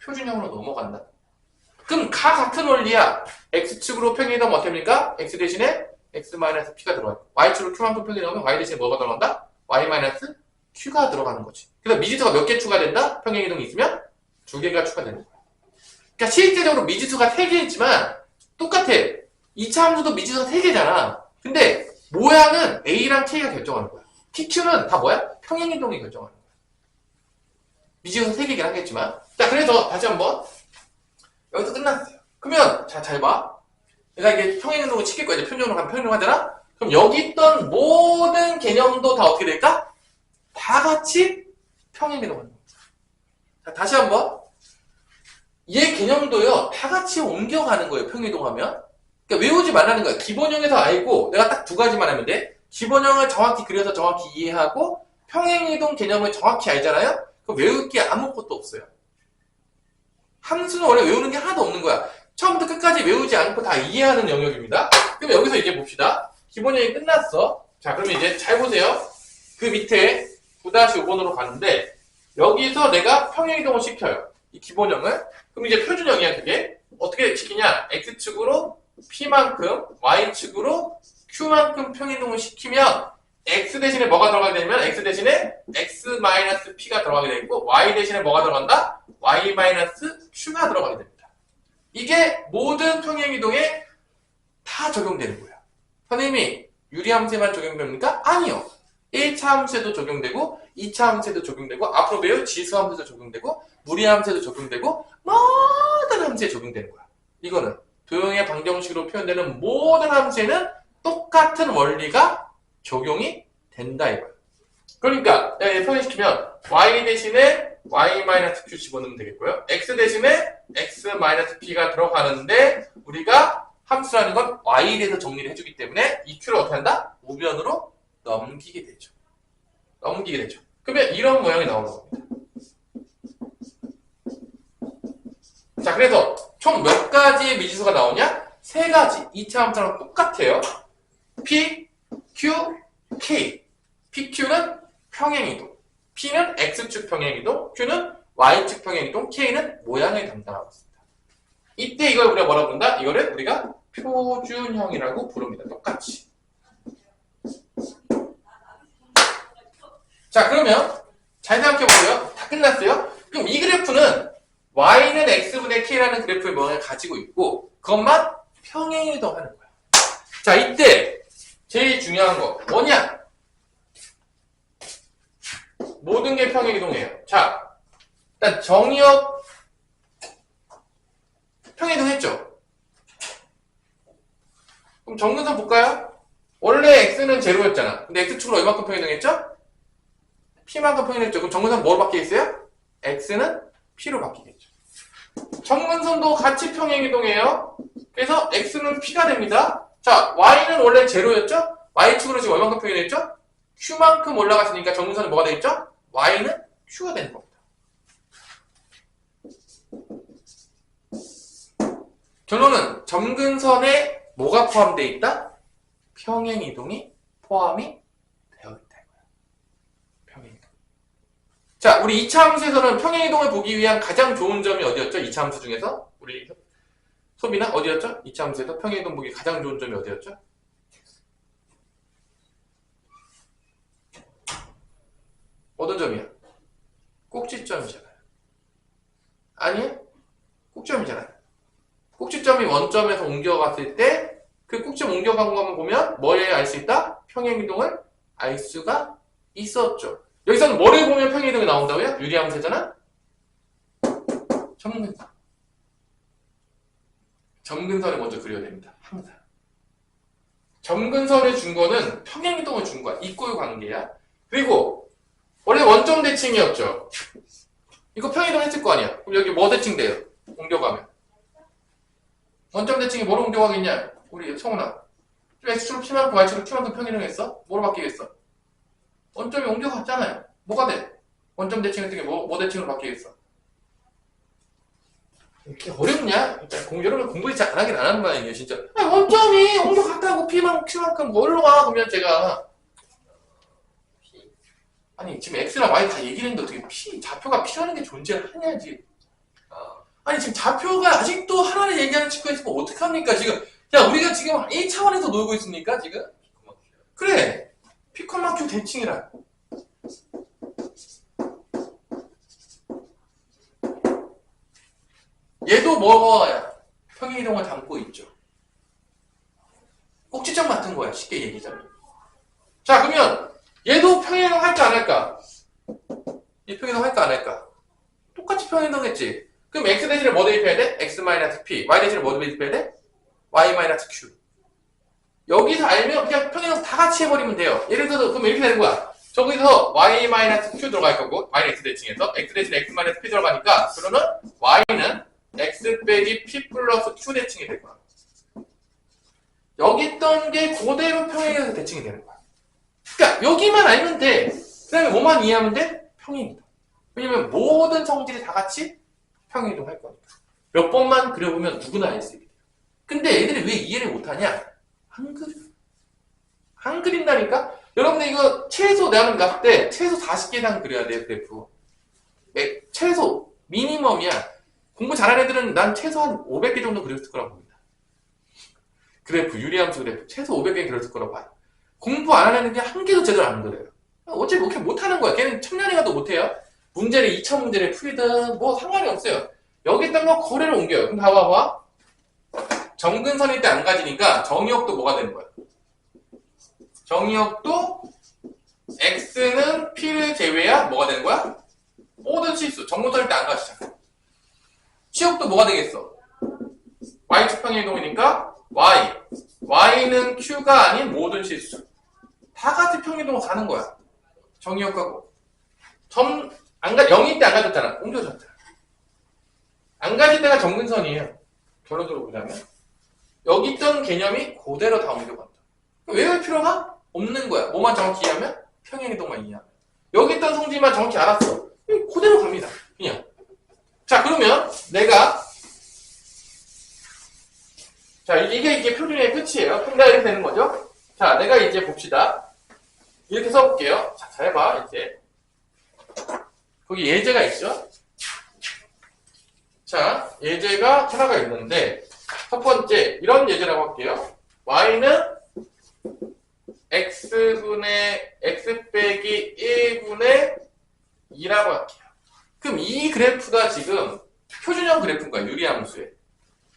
표준형으로 넘어간다. 그럼 같은 원리야. X축으로 평행이 되면 어떻게 됩니까? X 대신에 X-P가 들어가요. Y축으로 Q만큼 평행이 되면 Y 대신에 뭐가 들어간다? Y-Q가 들어가는 거지. 그래서 미지수가 몇 개 추가된다? 평행이동이 있으면 2개가 추가되는 거야. 그러니까 실제적으로 미지수가 3개이지만 똑같아. 2차 함수도 미지수가 3개잖아. 근데 모양은 A랑 K가 결정하는 거야. PQ는 다 뭐야? 평행이동이 결정하는 거야. 미지수가 3개긴 하겠지만. 자, 그래서 다시 한번 여기서 끝났어요. 그러면 자, 잘 봐. 내가 이게 평행이동을 시킬 거야. 이제 평행으로 가면 평행으로 하잖아? 그럼 여기 있던 모든 개념도 다 어떻게 될까? 다 같이 평행이동 하는 거야. 자, 다시 한번. 얘 개념도요, 다 같이 옮겨가는 거예요, 평행이동하면. 그러니까 외우지 말라는 거야. 기본형에서 알고, 내가 딱 2가지만 하면 돼. 기본형을 정확히 그려서 정확히 이해하고, 평행이동 개념을 정확히 알잖아요? 그럼 외울 게 아무것도 없어요. 함수는 원래 외우는 게 하나도 없는 거야. 처음부터 끝까지 외우지 않고 다 이해하는 영역입니다. 그럼 여기서 이제 봅시다. 기본형이 끝났어. 자, 그러면 이제 잘 보세요. 그 밑에 9-5번으로 가는데, 여기서 내가 평행이동을 시켜요. 이 기본형을. 그럼 이제 표준형이야, 그게. 어떻게 시키냐? X축으로 P만큼, Y축으로 Q만큼 평행이동을 시키면, X 대신에 뭐가 들어가게 되면, X 대신에 X-P가 들어가게 되고, Y 대신에 뭐가 들어간다? Y-Q가 들어가게 됩니다. 이게 모든 평행이동에 다 적용되는 거야. 선생님이 유리함수에만 적용됩니까? 아니요. 1차 함수에도 적용되고 2차 함수에도 적용되고 앞으로 배울 지수함수에도 적용되고 무리함수에도 적용되고 모든 함수에 적용되는 거야. 이거는 도형의 방정식으로 표현되는 모든 함수에는 똑같은 원리가 적용이 된다 이거야. 그러니까 내가 표현시키면 y 대신에 y-q 집어넣으면 되겠고요. x 대신에 x-p가 들어가는데 우리가 함수라는 건 y에 대해서 정리를 해주기 때문에 이 q를 어떻게 한다? 우변으로 넘기게 되죠. 넘기게 되죠. 그러면 이런 모양이 나오는 겁니다. 자, 그래서 총 몇 가지의 미지수가 나오냐? 3가지. 2차 함수랑 똑같아요. P, Q, K. PQ는 평행이동. P는 X축 평행이동, Q는 Y축 평행이동, K는 모양을 담당하고 있습니다. 이때 이걸 우리가 뭐라고 부른다? 이거를 우리가 표준형이라고 부릅니다. 똑같이. 자, 그러면 잘 생각해보세요. 다 끝났어요? 그럼 이 그래프는 Y는 X분의 K라는 그래프의 모양을 가지고 있고 그것만 평행이동 하는 거야. 자, 이때 제일 중요한 거 뭐냐? 모든 게 평행이동이에요. 자, 일단 정의역 평행이동 했죠? 그럼 정근선 볼까요? 원래 x는 제로였잖아. 근데 x축으로 얼마큼 평행이동했죠? p만큼 평행했죠. 그럼 정근선 뭐로 바뀌겠어요? x는 p로 바뀌겠죠. 정근선도 같이 평행이동해요. 그래서 x는 p가 됩니다. 자, y는 원래 제로였죠? y축으로 지금 얼마큼 평행했죠? q만큼 올라갔으니까 정근선은 뭐가 되겠죠? y는 q가 되는 겁니다. 결론은 점근선에 뭐가 포함되어 있다? 평행이동이 포함이 되어 있다. 평행이동. 자, 우리 2차 함수에서는 평행이동을 보기 위한 가장 좋은 점이 어디였죠? 2차 함수 중에서? 우리 소비나 어디였죠? 2차 함수에서 평행이동 보기 가장 좋은 점이 어디였죠? 어떤 점이야? 꼭지점이잖아요. 아니에요? 꼭지점이잖아요. 꼭지점이 원점에서 옮겨갔을 때 그 꼭지점 옮겨간 것만 보면 뭐에 알 수 있다? 평행이동을 알 수가 있었죠. 여기서는 뭐를 보면 평행이동이 나온다고요? 유리함수잖아? 점근선. 점근선을 먼저 그려야 됩니다. 항상. 점근선을 준 거는 평행이동을 준 거야. 이꼴 관계야. 그리고 원래 원점 대칭이었죠. 이거 평행이동 했을 거 아니야. 그럼 여기 뭐 대칭돼요? 옮겨가면. 원점 대칭이 뭐로 옮겨가겠냐? 우리 성훈아. x축으로 p만큼 y축으로 q만큼 평행이동했어? 뭐로 바뀌겠어? 원점이 옮겨갔잖아요. 뭐가 돼? 원점 대칭했던 게 뭐 대칭으로 바뀌겠어? 이렇게 어렵냐? 여러분 공부 잘 안 하긴 안 하는 거 아니에요, 진짜. 아니, 원점이 옮겨갔다고 p만큼 q만큼 뭘로 가? 그러면 제가 아니 지금 x랑 y 다 얘기를 했는데 어떻게 좌표가 p라는 게 존재를 하냐지. 아니 지금 좌표가 아직도 하나를 얘기하는 친구가 있으면 어떡합니까 지금. 야 우리가 지금 1차원에서 놀고 있습니까 지금? 그래 p, q 대칭이라. 얘도 뭐야? 평행이동을 담고 있죠. 꼭지점 같은 거야 쉽게 얘기하자면. 자 그러면 얘도 평행이동 할까 안 할까? 얘 평행이동 할까 안 할까? 똑같이 평행이동했지. 그럼 x 대신에 뭐 대입해야 돼? x-p. y 대신에 뭐 대입해야 돼? y-q. 여기서 알면 그냥 평행이동 다 같이 해버리면 돼요. 예를 들어서 그럼 이렇게 되는 거야. 저기서 y-q 들어갈 거고 y는 x 대칭에서 x 대신에 x-p 들어가니까 그러면 y는 x 빼기 p 플러스 q 대칭이 될 거야. 여기 있던 게 그대로 평행해서 대칭이 되는 거야. 그러니까 여기만 알면 돼. 그 다음에 뭐만 이해하면 돼? 평행이동. 왜냐면 모든 성질이 다 같이 평행이동 할 거니까. 몇 번만 그려보면 누구나 알 수 있게 돼요. 근데 애들이 왜 이해를 못하냐? 안 그린다니까? 여러분들 이거 최소 내가 봤을 때 최소 40개 이상 그려야 돼요, 그래프. 최소 미니멈이야. 공부 잘하는 애들은 난 최소 한 500개 정도 그렸을 거라고 봅니다. 그래프, 유리함수 그래프 최소 500개 그렸을 거라고 봐요. 공부 안 하는 애들이 한 개도 제대로 안 그려요. 어차피 그렇게 못하는 거야. 걔는 천년이 가도 못해요. 문제를 2차 문제를 풀이든 뭐 상관이 없어요. 여기 있던 거 거래를 옮겨요. 그럼 봐봐. 점근선일 때 안 가지니까 정의역도 뭐가 되는 거야? 정의역도 x는 p를 제외야 뭐가 되는 거야? 모든 실수. 점근선일 때 안 가지잖아. 치역도 뭐가 되겠어? y축 평행이동이니까 y는 q가 아닌 모든 실수. 다 같이 평행이동을 가는 거야. 정의역하고. 0일 때 안 가졌잖아. 옮겨졌잖아. 안 가질 때가 점근선이에요. 결론적으로 보자면. 여기 있던 개념이 그대로 다 옮겨간다. 외울 필요가 없는 거야. 뭐만 정확히 이해하면? 평행이동만 이해하면. 여기 있던 성질만 정확히 알았어. 그대로 갑니다. 그냥. 자, 그러면 내가 자, 이게 표준의 끝이에요. 그럼 내가 이렇게 되는 거죠. 자, 내가 이제 봅시다. 이렇게 써볼게요. 자, 잘 봐, 이제. 거기 예제가 있죠? 자, 예제가 하나가 있는데, 첫 번째, 이런 예제라고 할게요. y는 x 빼기 1분의 2라고 할게요. 그럼 이 그래프가 지금 표준형 그래프인 거야, 유리함수에.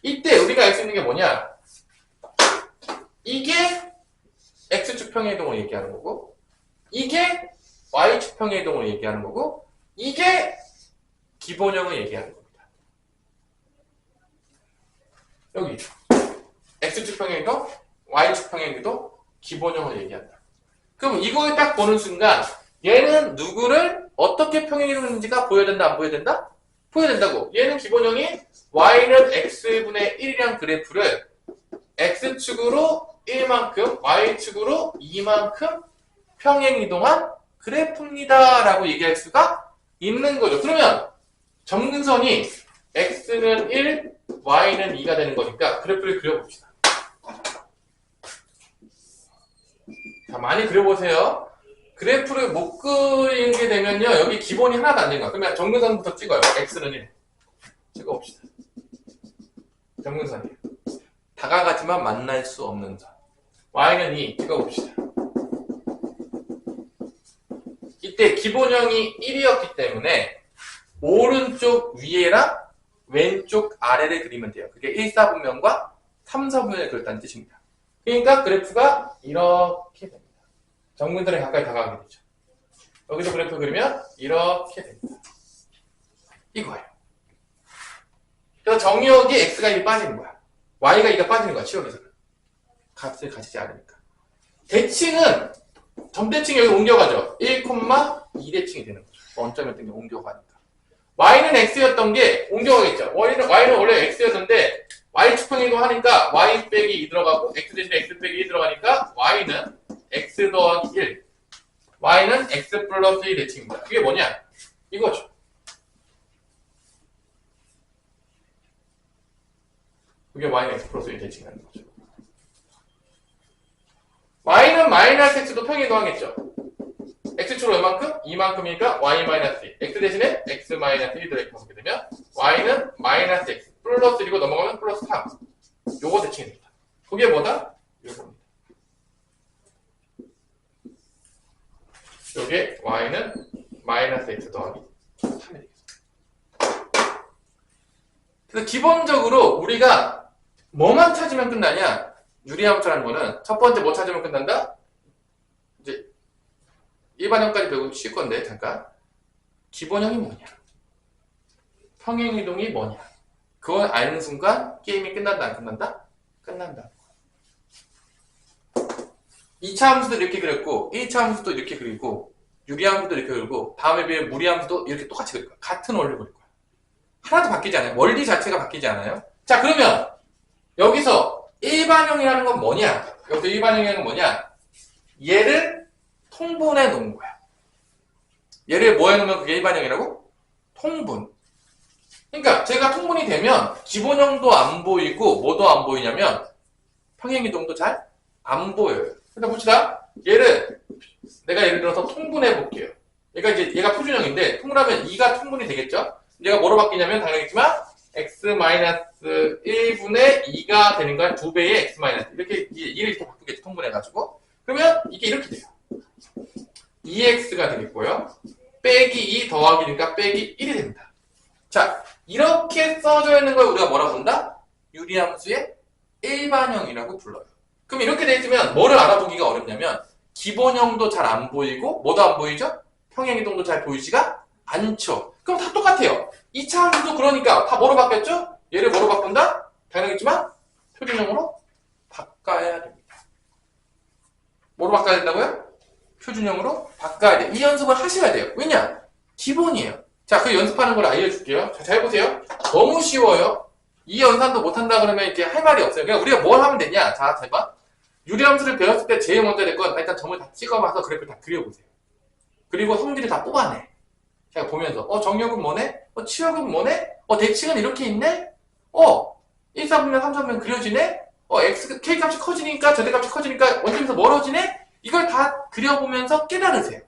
이때 우리가 알 수 있는 게 뭐냐? 이게 X축 평행이동을 얘기하는 거고, 이게 Y축 평행이동을 얘기하는 거고, 이게 기본형을 얘기하는 겁니다. 여기 X축 평행이동, Y축 평행이동, 기본형을 얘기한다. 그럼 이걸 딱 보는 순간 얘는 누구를 어떻게 평행이동인지가 보여야 된다, 안 보여야 된다? 보여야 된다고. 얘는 기본형이 Y는 X분의 1이란 그래프를 X축으로 1만큼, Y축으로 2만큼 평행이동한 그래프입니다 라고 얘기할 수가 있는 거죠. 그러면 점근선이 X는 1, Y는 2가 되는 거니까 그래프를 그려봅시다. 자, 많이 그려보세요. 그래프를 못 그리게 되면요, 여기 기본이 하나도 안 되는 거야. 그러면 점근선부터 찍어요. X는 1. 찍어봅시다. 점근선이에요. 다가가지만 만날 수 없는 선. Y는 2. 찍어봅시다. 이때 기본형이 1이었기 때문에 오른쪽 위에랑 왼쪽 아래를 그리면 돼요. 그게 1, 4분면과 3, 4분면을 그렸다는 뜻입니다. 그러니까 그래프가 이렇게 됩니다. 점근선에 가까이 다가가게 되죠. 여기서 그래프 그리면 이렇게 됩니다. 이거예요. 그래서 정의역이 X가 1이 빠지는 거야. Y가 2가 빠지는 거야, 치역에서는. 값을 가지지 않으니까. 대칭은, 점대칭이 여기 옮겨가죠. 1,2대칭이 되는 거죠. 원점이었던 게 옮겨가니까. Y는 X였던 게 옮겨가겠죠. Y는 원래 X였는데, Y축 평행이동 하니까 Y 빼기 2 들어가고, X 대신에 X 빼기 1 들어가니까, Y는 X 더하기 1. Y는 X 플러스 1 대칭입니다. 그게 뭐냐? 이거죠. 그게 Y는 X 플러스 1 대칭이라는 거죠. Y는 마이너스 X도 평행이동 하겠죠. X축으로 얼만큼? 2만큼이니까 Y 마이너스 2. X 대신에 X 마이너스 1 들어있게 보게 되면 Y는 마이너스 X 플러스 1이고 넘어가면 플러스 3. 요거 대칭이 됩니다. 그게 뭐다? 요겁니다. 요게 Y는 마이너스 X 더하기 3이 되겠습니다. 그래서 기본적으로 우리가 뭐만 찾으면 끝나냐? 유리함수라는 거는 첫 번째 뭐 찾으면 끝난다? 이제 일반형까지 배우고 쉴 건데 잠깐. 기본형이 뭐냐? 평행이동이 뭐냐? 그걸 아는 순간 게임이 끝난다, 안 끝난다? 끝난다. 2차 함수도 이렇게 그렸고 1차 함수도 이렇게 그리고 유리함수도 이렇게 그리고 다음에 비해 무리함수도 이렇게 똑같이 그릴 거야. 같은 원리를 그릴 거야. 하나도 바뀌지 않아요. 원리 자체가 바뀌지 않아요. 자, 그러면 여기서 일반형이라는 건 뭐냐? 여기서 일반형이라는 건 뭐냐? 얘를 통분해 놓은 거야. 얘를 뭐 해놓으면 그게 일반형이라고? 통분. 그러니까 제가 통분이 되면 기본형도 안 보이고 뭐도 안 보이냐면 평행이동도 잘 안 보여요. 일단 봅시다. 얘를 내가 예를 들어서 통분해 볼게요. 그러니까 이제 얘가 표준형인데 통분하면 2가 통분이 되겠죠? 얘가 뭐로 바뀌냐면 당연히지만 x-1분의 2가 되는 거야. 2배의 x- 이렇게 2를 이렇게 바꾸겠죠. 통분해가지고. 그러면 이게 이렇게 돼요. 2x가 되겠고요. 빼기 2 더하기니까 빼기 1이 됩니다. 자, 이렇게 써져 있는 걸 우리가 뭐라고 본다? 유리함수의 일반형이라고 불러요. 그럼 이렇게 돼 있으면 뭐를 알아보기가 어렵냐면 기본형도 잘 안 보이고 뭐도 안 보이죠? 평행이동도 잘 보이지가 않죠. 그럼 다 똑같아요. 2차 함수도 그러니까 다 뭐로 바뀌었죠? 얘를 뭐로 바꾼다? 당연하겠지만 표준형으로 바꿔야 됩니다. 뭐로 바꿔야 된다고요? 표준형으로 바꿔야 돼요. 이 연습을 하셔야 돼요. 왜냐? 기본이에요. 자, 그 연습하는 걸 알려줄게요. 자, 잘 보세요. 너무 쉬워요. 이 연산도 못한다 그러면 이렇게 할 말이 없어요. 그냥 우리가 뭘 하면 되냐? 자, 잘 봐. 유리함수를 배웠을 때 제일 먼저 될 건 일단 점을 다 찍어봐서 그래프를 다 그려보세요. 그리고 성질을 다 뽑아내. 제가 보면서 정역은 뭐네? 치역은 뭐네? 대칭은 이렇게 있네? 1, 4분면, 3, 4분면 그려지네? K값이 커지니까 절대값이 커지니까 원점에서 멀어지네? 이걸 다 그려보면서 깨달으세요.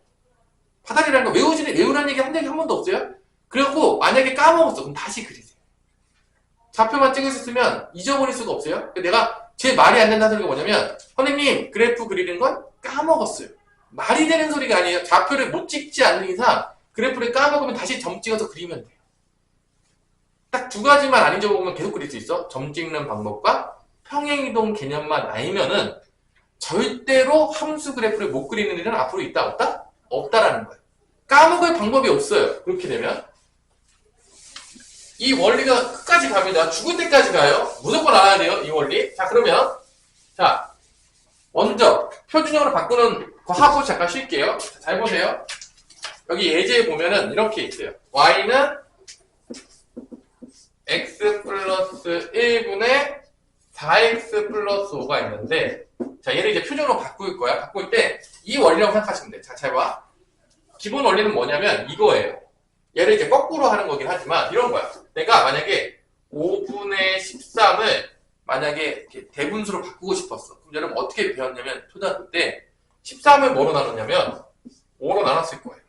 바닥이라는 거 외우라는 얘기 한 적이 한 번도 없어요? 그리고 만약에 까먹었어. 그럼 다시 그리세요. 좌표만 찍으셨으면 잊어버릴 수가 없어요. 내가 제 말이 안 된다는 소리가 뭐냐면 선생님 그래프 그리는 건 까먹었어요. 말이 되는 소리가 아니에요. 좌표를 못 찍지 않는 이상 그래프를 까먹으면 다시 점 찍어서 그리면 돼요. 딱 두 가지만 안 잊어보면 계속 그릴 수 있어. 점 찍는 방법과 평행이동 개념만 알면은 절대로 함수 그래프를 못 그리는 일은 앞으로 있다 없다? 없다라는 거예요. 까먹을 방법이 없어요. 그렇게 되면 이 원리가 끝까지 갑니다. 죽을 때까지 가요. 무조건 알아야 돼요. 이 원리. 자, 그러면 자 먼저 표준형으로 바꾸는 거 하고 잠깐 쉴게요. 잘 보세요. 여기 예제에 보면은 이렇게 있어요. y는 x 플러스 1분의 4x 플러스 5가 있는데, 자, 얘를 이제 표준으로 바꿀 거야. 바꿀 때 이 원리라고 생각하시면 돼. 자, 잘 봐. 기본 원리는 뭐냐면 이거예요. 얘를 이제 거꾸로 하는 거긴 하지만 이런 거야. 내가 만약에 5분의 13을 만약에 이렇게 대분수로 바꾸고 싶었어. 그럼 여러분 어떻게 배웠냐면 초등학교 때 13을 뭐로 나눴냐면 5로 나눴을 거예요.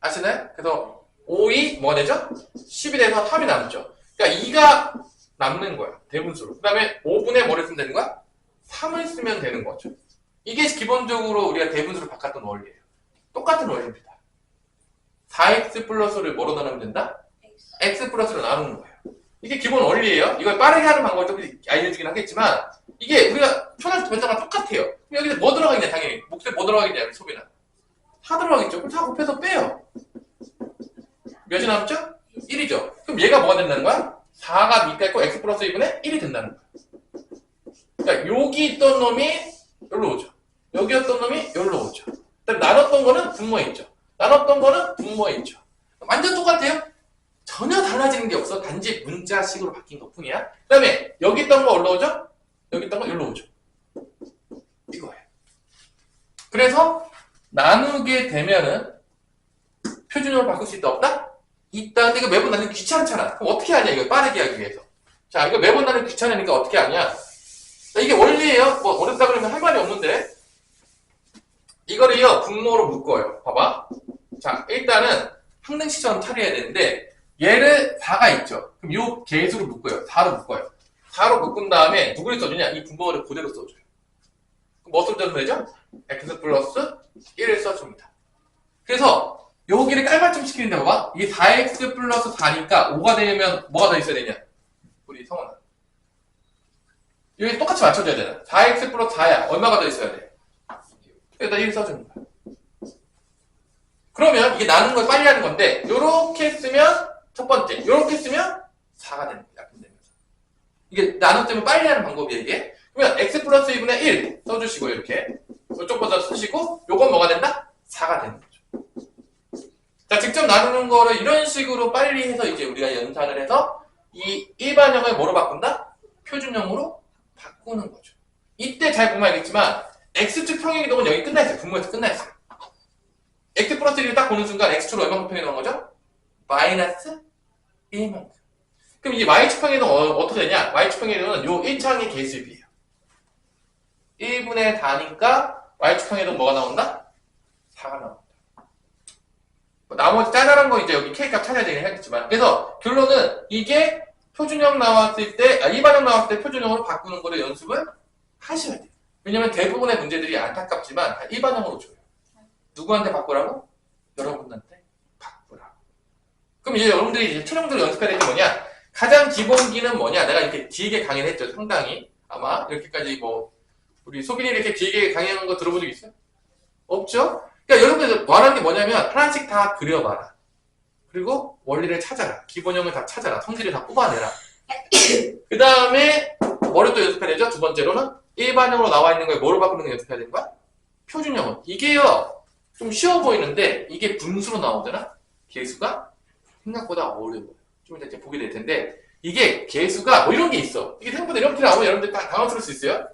아시나요? 그래서 5이 뭐가 되죠? 10이 돼서 3이 남죠. 그러니까 2가 남는 거야. 대분수로. 그 다음에 5분의 뭐를 쓰면 되는 거야? 3을 쓰면 되는 거죠. 이게 기본적으로 우리가 대분수로 바꿨던 원리예요. 똑같은 원리입니다. 4x 플러스를 뭐로 나누면 된다? x 플러스로 나누는 거예요. 이게 기본 원리예요. 이걸 빠르게 하는 방법을 좀 알려주긴 하겠지만 이게 우리가 초등학교 변자가 똑같아요. 여기서 뭐 들어가겠냐 당연히. 목소리 뭐 들어가겠냐 소비나. 4 들어가겠죠. 그럼 4 곱해서 빼요. 몇이 남죠? 1이죠. 그럼 얘가 뭐가 된다는 거야? 4가 밑에 있고 x 플러스 2분의 1이 된다는 거야. 그러니까 여기 있던 놈이 여기로 오죠. 여기였던 놈이 여기로 오죠. 나눴던 거는 분모에 있죠. 나눴던 거는 분모에 있죠. 완전 똑같아요. 전혀 달라지는 게 없어. 단지 문자식으로 바뀐 것 뿐이야. 그 다음에 여기 있던 거 올라오죠? 여기 있던 거 여기로 오죠. 이거예요. 그래서 나누게 되면은 표준형으로 바꿀 수 있다 없다? 있다. 근데 이거 매번 나누기 귀찮잖아. 그럼 어떻게 하냐 이거 빠르게 하기 위해서. 자, 이거 매번 나누기 귀찮으니까 어떻게 하냐. 자, 이게 원리예요. 뭐 어렵다 그러면 할 말이 없는데 이거를요 분모로 묶어요. 봐봐. 자, 일단은 항등식처럼 차려야 되는데 얘를 4가 있죠. 그럼 요 개수로 묶어요. 4로 묶어요. 4로 묶은 다음에 누구를 써주냐? 이 분모를 그대로 써줘요. 그럼 뭐 써주면 되죠? x 플러스 1을 써줍니다. 그래서 여기를 깔맞춤 시키는데 봐봐. 이 4x 플러스 4니까 5가 되면 뭐가 더 있어야 되냐? 우리 성원아. 여기 똑같이 맞춰줘야 되나? 4x 플러스 4야. 얼마가 더 있어야 돼? 여기다 1 써주는 거야. 그러면 이게 나누는 걸 빨리 하는 건데 요렇게 쓰면 첫 번째, 요렇게 쓰면 4가 되는 거야. 약분되면서. 이게 나누면 빨리 하는 방법이에요. 이게. 그러면 x 플러스 2분의 1 써주시고 이렇게 이쪽보다 쓰시고 요건 뭐가 된다? 4가 되는 거죠. 자, 직접 나누는 거를 이런 식으로 빨리 해서 이제 우리가 연산을 해서 이 일반형을 뭐로 바꾼다? 표준형으로 바꾸는 거죠. 이때 잘 보면 알겠지만 x축 평행이동은 여기 끝나있어요. 분모에서 끝나있어요. x 플러스 1을 딱 보는 순간 x축으로 얼마큼 평행이동한 거죠? 마이너스 1만큼. 그럼 이 y축 평행이동 어떻게 되냐? y축 평행이동은 요 1창의 개수비예요. 1분의 4니까 y축 평행이동 뭐가 나온다? 4가 나온다. 나머지 짜잘한 거 이제 여기 k값 찾아야 되긴 하겠지만 그래서 결론은 이게 표준형 나왔을 때 일반형 나왔을 때 표준형으로 바꾸는 거를 연습을 하셔야 돼요. 왜냐면 대부분의 문제들이 안타깝지만 일반형으로 줘요. 누구한테 바꾸라고? 여러분한테 바꾸라고. 그럼 이제 여러분들이 이제 최종적으로 연습해야 될 게 뭐냐? 가장 기본기는 뭐냐? 내가 이렇게 길게 강의를 했죠. 상당히. 아마 이렇게까지 뭐 우리 소빈이 이렇게 길게 강의하는 거 들어본 적 있어요? 없죠? 그러니까 여러분들 말하는 게 뭐냐면 하나씩 다 그려봐라. 그리고 원리를 찾아라. 기본형을 다 찾아라. 성질을 다 뽑아내라. 그 다음에 뭐를 또 연습해야 되죠? 두 번째로는 일반형으로 나와 있는 걸 뭐로 바꾸는 거 연습해야 되는 거야? 표준형은. 이게요. 좀 쉬워 보이는데 이게 분수로 나오잖아? 개수가 생각보다 어려워요. 좀 이따 보게 될 텐데 이게 개수가 뭐 이런 게 있어. 이게 생각보다 이렇게 나오면 여러분들 다 당황스러울 수 있어요.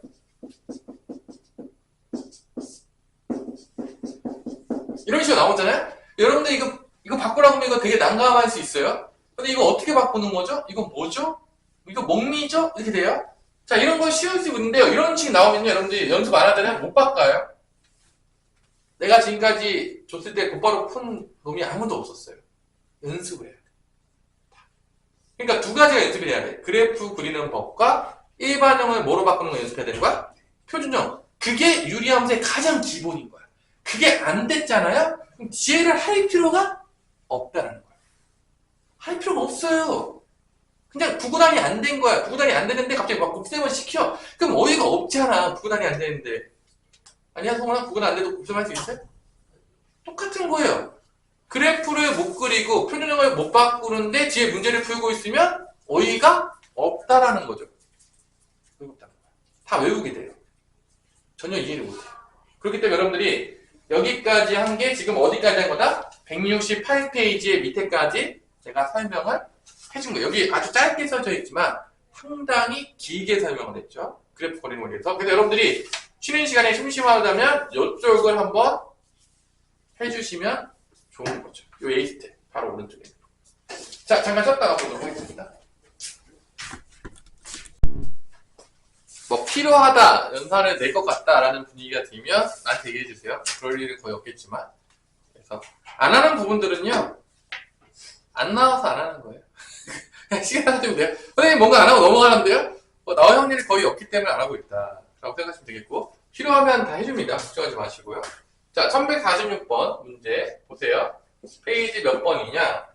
이런 식으로 나오잖아요? 여러분들 이거 바꾸라고 하면 이거 되게 난감할 수 있어요. 근데 이거 어떻게 바꾸는 거죠? 이거 뭐죠? 이거 뭡니죠? 이렇게 돼요? 자, 이런 거 쉬울 수 있는데요. 이런 식이 나오면요. 여러분들이 연습 안 하잖아요? 못 바꿔요. 내가 지금까지 줬을 때 곧바로 푼 놈이 아무도 없었어요. 연습을 해야 돼. 그러니까 두 가지가 연습을 해야 돼. 그래프 그리는 법과 일반형을 뭐로 바꾸는 거 연습해야 되는 거야? 표준형. 그게 유리함수의 가장 기본인 거야. 그게 안 됐잖아요? 그럼 지혜를 할 필요가 없다는 거야. 할 필요가 없어요. 그냥 구구단이 안 된 거야. 구구단이 안 되는데 갑자기 막 곱셈을 시켜. 그럼 어이가 없잖아. 구구단이 안 되는데. 아니야, 성훈아? 구구단 안 돼도 곱셈할 수 있어요? 똑같은 거예요. 그래프를 못 그리고 표준형을 못 바꾸는데 뒤에 문제를 풀고 있으면 어이가 없다라는 거죠. 다 외우게 돼요. 전혀 이해를 못해요. 그렇기 때문에 여러분들이 여기까지 한 게 지금 어디까지 한 거다? 168페이지의 밑에까지 제가 설명을 해준 거예요. 여기 아주 짧게 써져 있지만 상당히 길게 설명을 했죠. 그래프 그리는 거에 대해서. 그래서 여러분들이 쉬는 시간에 심심하다면 이쪽을 한번 해주시면 좋은 거죠. 요 A 스텝 바로 오른쪽에. 자, 잠깐 쉬었다가 보도록 하겠습니다. 뭐 필요하다, 연산을 낼 것 같다라는 분위기가 들면 나한테 얘기해 주세요. 그럴 일은 거의 없겠지만. 그래서 안 하는 부분들은요, 안 나와서 안 하는 거예요. 그냥 시간 가지면 돼요. 선생님 뭔가 안 하고 넘어가는데요? 나올 확률이 거의 없기 때문에 안 하고 있다 라고 생각하시면 되겠고, 필요하면 다 해줍니다. 걱정하지 마시고요. 자, 1146번 문제 보세요. 페이지 몇 번이냐?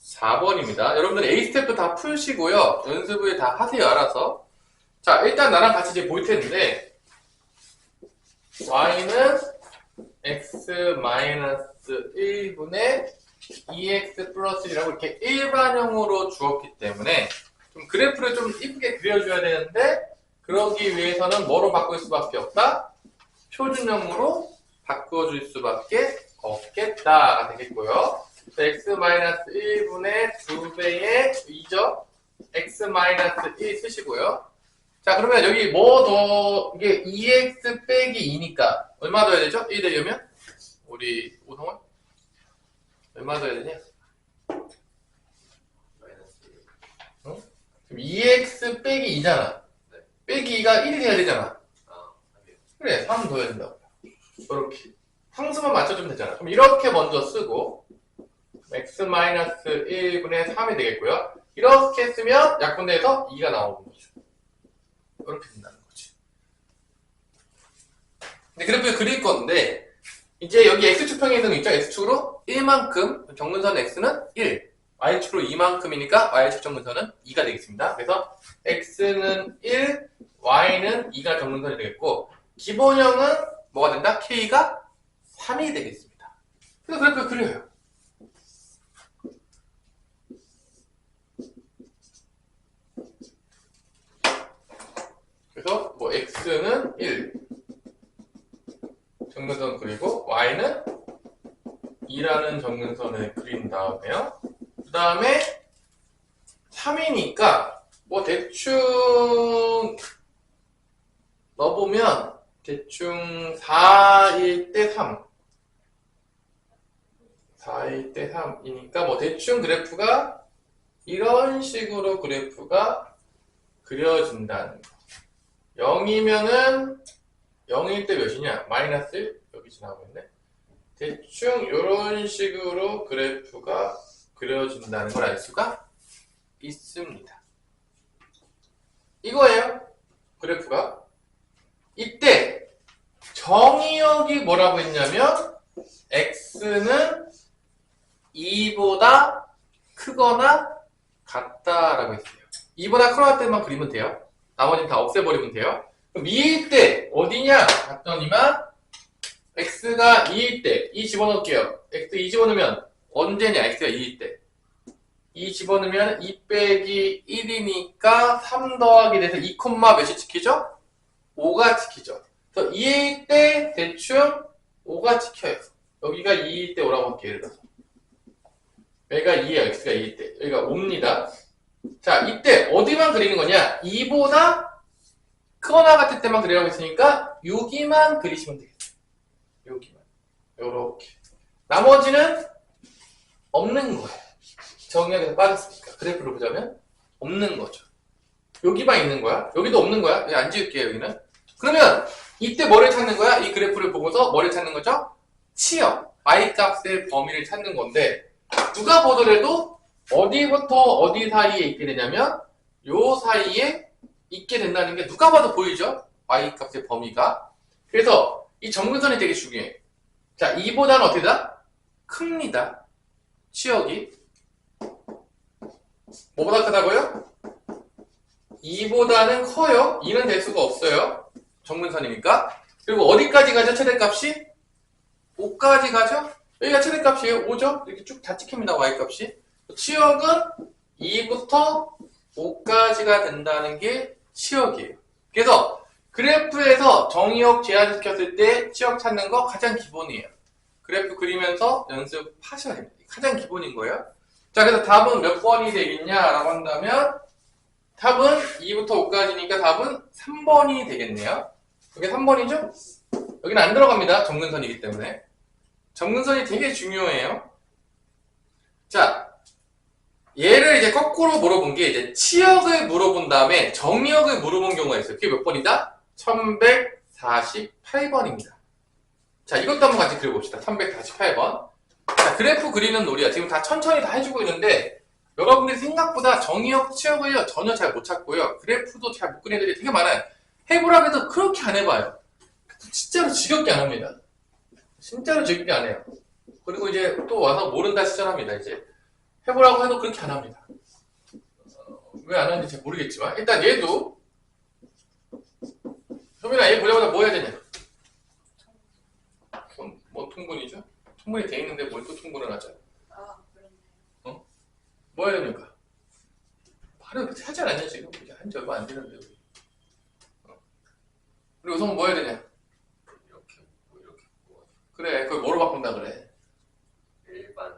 174번입니다. 여러분들 A 스텝도 다 풀시고요. 연습을 다 하세요. 알아서. 자, 일단 나랑 같이 이제 볼 텐데, y는 x-1분의 2x 플러스 1이라고 이렇게 일반형으로 주었기 때문에 좀 그래프를 좀 이쁘게 그려줘야 되는데, 그러기 위해서는 뭐로 바꿀 수밖에 없다? 표준형으로 바꿔줄 수밖에 없겠다가 되겠고요. x-1분의 2배의 2죠? x-1 쓰시고요. 자, 그러면 여기 뭐 더, 이게 2x 빼기 2니까 얼마 더해야 되죠? 1 되려면? 우리 오성원? 얼마 더해야 되냐? 응? 지금 2x 빼기 2잖아. 빼기 2가 1이 돼야 되잖아. 그래, 3 더해야 된다고. 이렇게. 상수만 맞춰주면 되잖아. 그럼 이렇게 먼저 쓰고, x-1분의 3이 되겠고요. 이렇게 쓰면 약분돼서 2가 나오는 거죠. 이렇게 된다는 거지. 근데 그래프를 그릴 건데, 이제 여기 x축평에 있는 거 있죠? x축으로 1만큼, 정근선 x는 1, y축으로 2만큼이니까 y축 정근선은 2가 되겠습니다. 그래서 x는 1, y는 2가 정근선이 되겠고, 기본형은 뭐가 된다? k가 3이 되겠습니다. 그래서 그래프를 그려요. 그래서 뭐 x는 1 정근선 그리고 y는 2라는 정근선을 그린 다음에요. 그 다음에 3이니까 뭐 대충 넣어보면 대충 4일 때 3 4일 때 3이니까 뭐 대충 그래프가 이런 식으로 그래프가 그려진다는 거. 0이면은 0일 때 몇이냐? 마이너스 1? 여기 지나고 있네. 대충 이런 식으로 그래프가 그려진다는 걸 알 수가 있습니다. 이거예요. 그래프가. 이때 정의역이 뭐라고 했냐면 x는 2보다 크거나 같다라고 했어요. 2보다 크거나 때만 그리면 돼요. 나머지는 다 없애버리면 돼요. 그럼 2일 때 어디냐? 봤더니만 x가 2일 때 2 집어넣을게요. x 2 집어넣으면 언제냐? x가 2일 때 2 집어넣으면 2 빼기 1이니까 3 더하기 돼서 2 몇이 지키죠? 5가 지키죠. 그래서 2일 때 대충 5가 지켜요. 여기가 2일 때 오라고 할게요. 예를 들어서 여기가 2예요. x가 2일 때 여기가 5입니다. 자, 이때 어디만 그리는 거냐? 2보다 크거나 같을 때만 그리라고 했으니까 여기만 그리시면 되겠어요. 여기만. 요렇게. 나머지는 없는 거예요. 정의역에서 빠졌으니까. 그래프를 보자면 없는 거죠. 여기만 있는 거야. 여기도 없는 거야. 여기 안 지울게요. 여기는. 그러면 이때 뭐를 찾는 거야? 이 그래프를 보고서 뭐를 찾는 거죠? 치역. y-값의 범위를 찾는 건데 누가 보더라도 어디부터 어디 사이에 있게 되냐면 요 사이에 있게 된다는 게 누가 봐도 보이죠? y-값의 범위가. 그래서 이 정근선이 되게 중요해. 자, 2보다는 어떻게다? 큽니다. 치역이. 뭐보다 크다고요? 2보다는 커요. 2는 될 수가 없어요. 정근선이니까. 그리고 어디까지 가죠? 최대값이? 5까지 가죠? 여기가 최대값이에요. 5죠? 이렇게 쭉 다 찍힙니다. y값이. 치역은 2부터 5까지가 된다는 게 치역이에요. 그래서 그래프에서 정의역 제한시켰을 때 치역 찾는 거 가장 기본이에요. 그래프 그리면서 연습하셔야 됩니다. 가장 기본인 거예요. 자, 그래서 답은 몇 번이 되겠냐라고 한다면 답은 2부터 5까지니까 답은 3번이 되겠네요. 이게 3번이죠? 여기는 안 들어갑니다. 정근선이기 때문에. 정근선이 되게 중요해요. 자, 얘를 이제 거꾸로 물어본 게 이제 치역을 물어본 다음에 정역을 물어본 경우가 있어요. 그게 몇 번이다? 1148번입니다. 자, 이것도 한번 같이 그려봅시다. 1148번. 자, 그래프 그리는 놀이야. 지금 다 천천히 다 해주고 있는데 여러분들이 생각보다 정의역, 치역을요 전혀 잘 못 찾고요. 그래프도 잘 못 그리는 애들이 되게 많아요. 해보라고 해도 그렇게 안 해봐요. 진짜로 지겹게 안 합니다. 진짜로 지겹게 안 해요. 그리고 이제 또 와서 모른다 시전합니다. 이제 해보라고 해도 그렇게 안 합니다. 왜 안 하는지 잘 모르겠지만 일단 얘도 효민아 얘 보자마자 뭐 해야 되냐? 그럼 뭐 통분이죠? 통분이 돼 있는데 뭘 또 통분을 하죠? 아, 그렇네요. 뭐 해야 됩니까? 바로 이렇게 하지 않았냐 지금? 이게 한지 얼마 안 되는데 우리. 그리고 우선 뭐 해야 되냐? 이렇게 뭐 이렇게 뭐 그래 그걸 뭐로 바꾼다 그래? 일반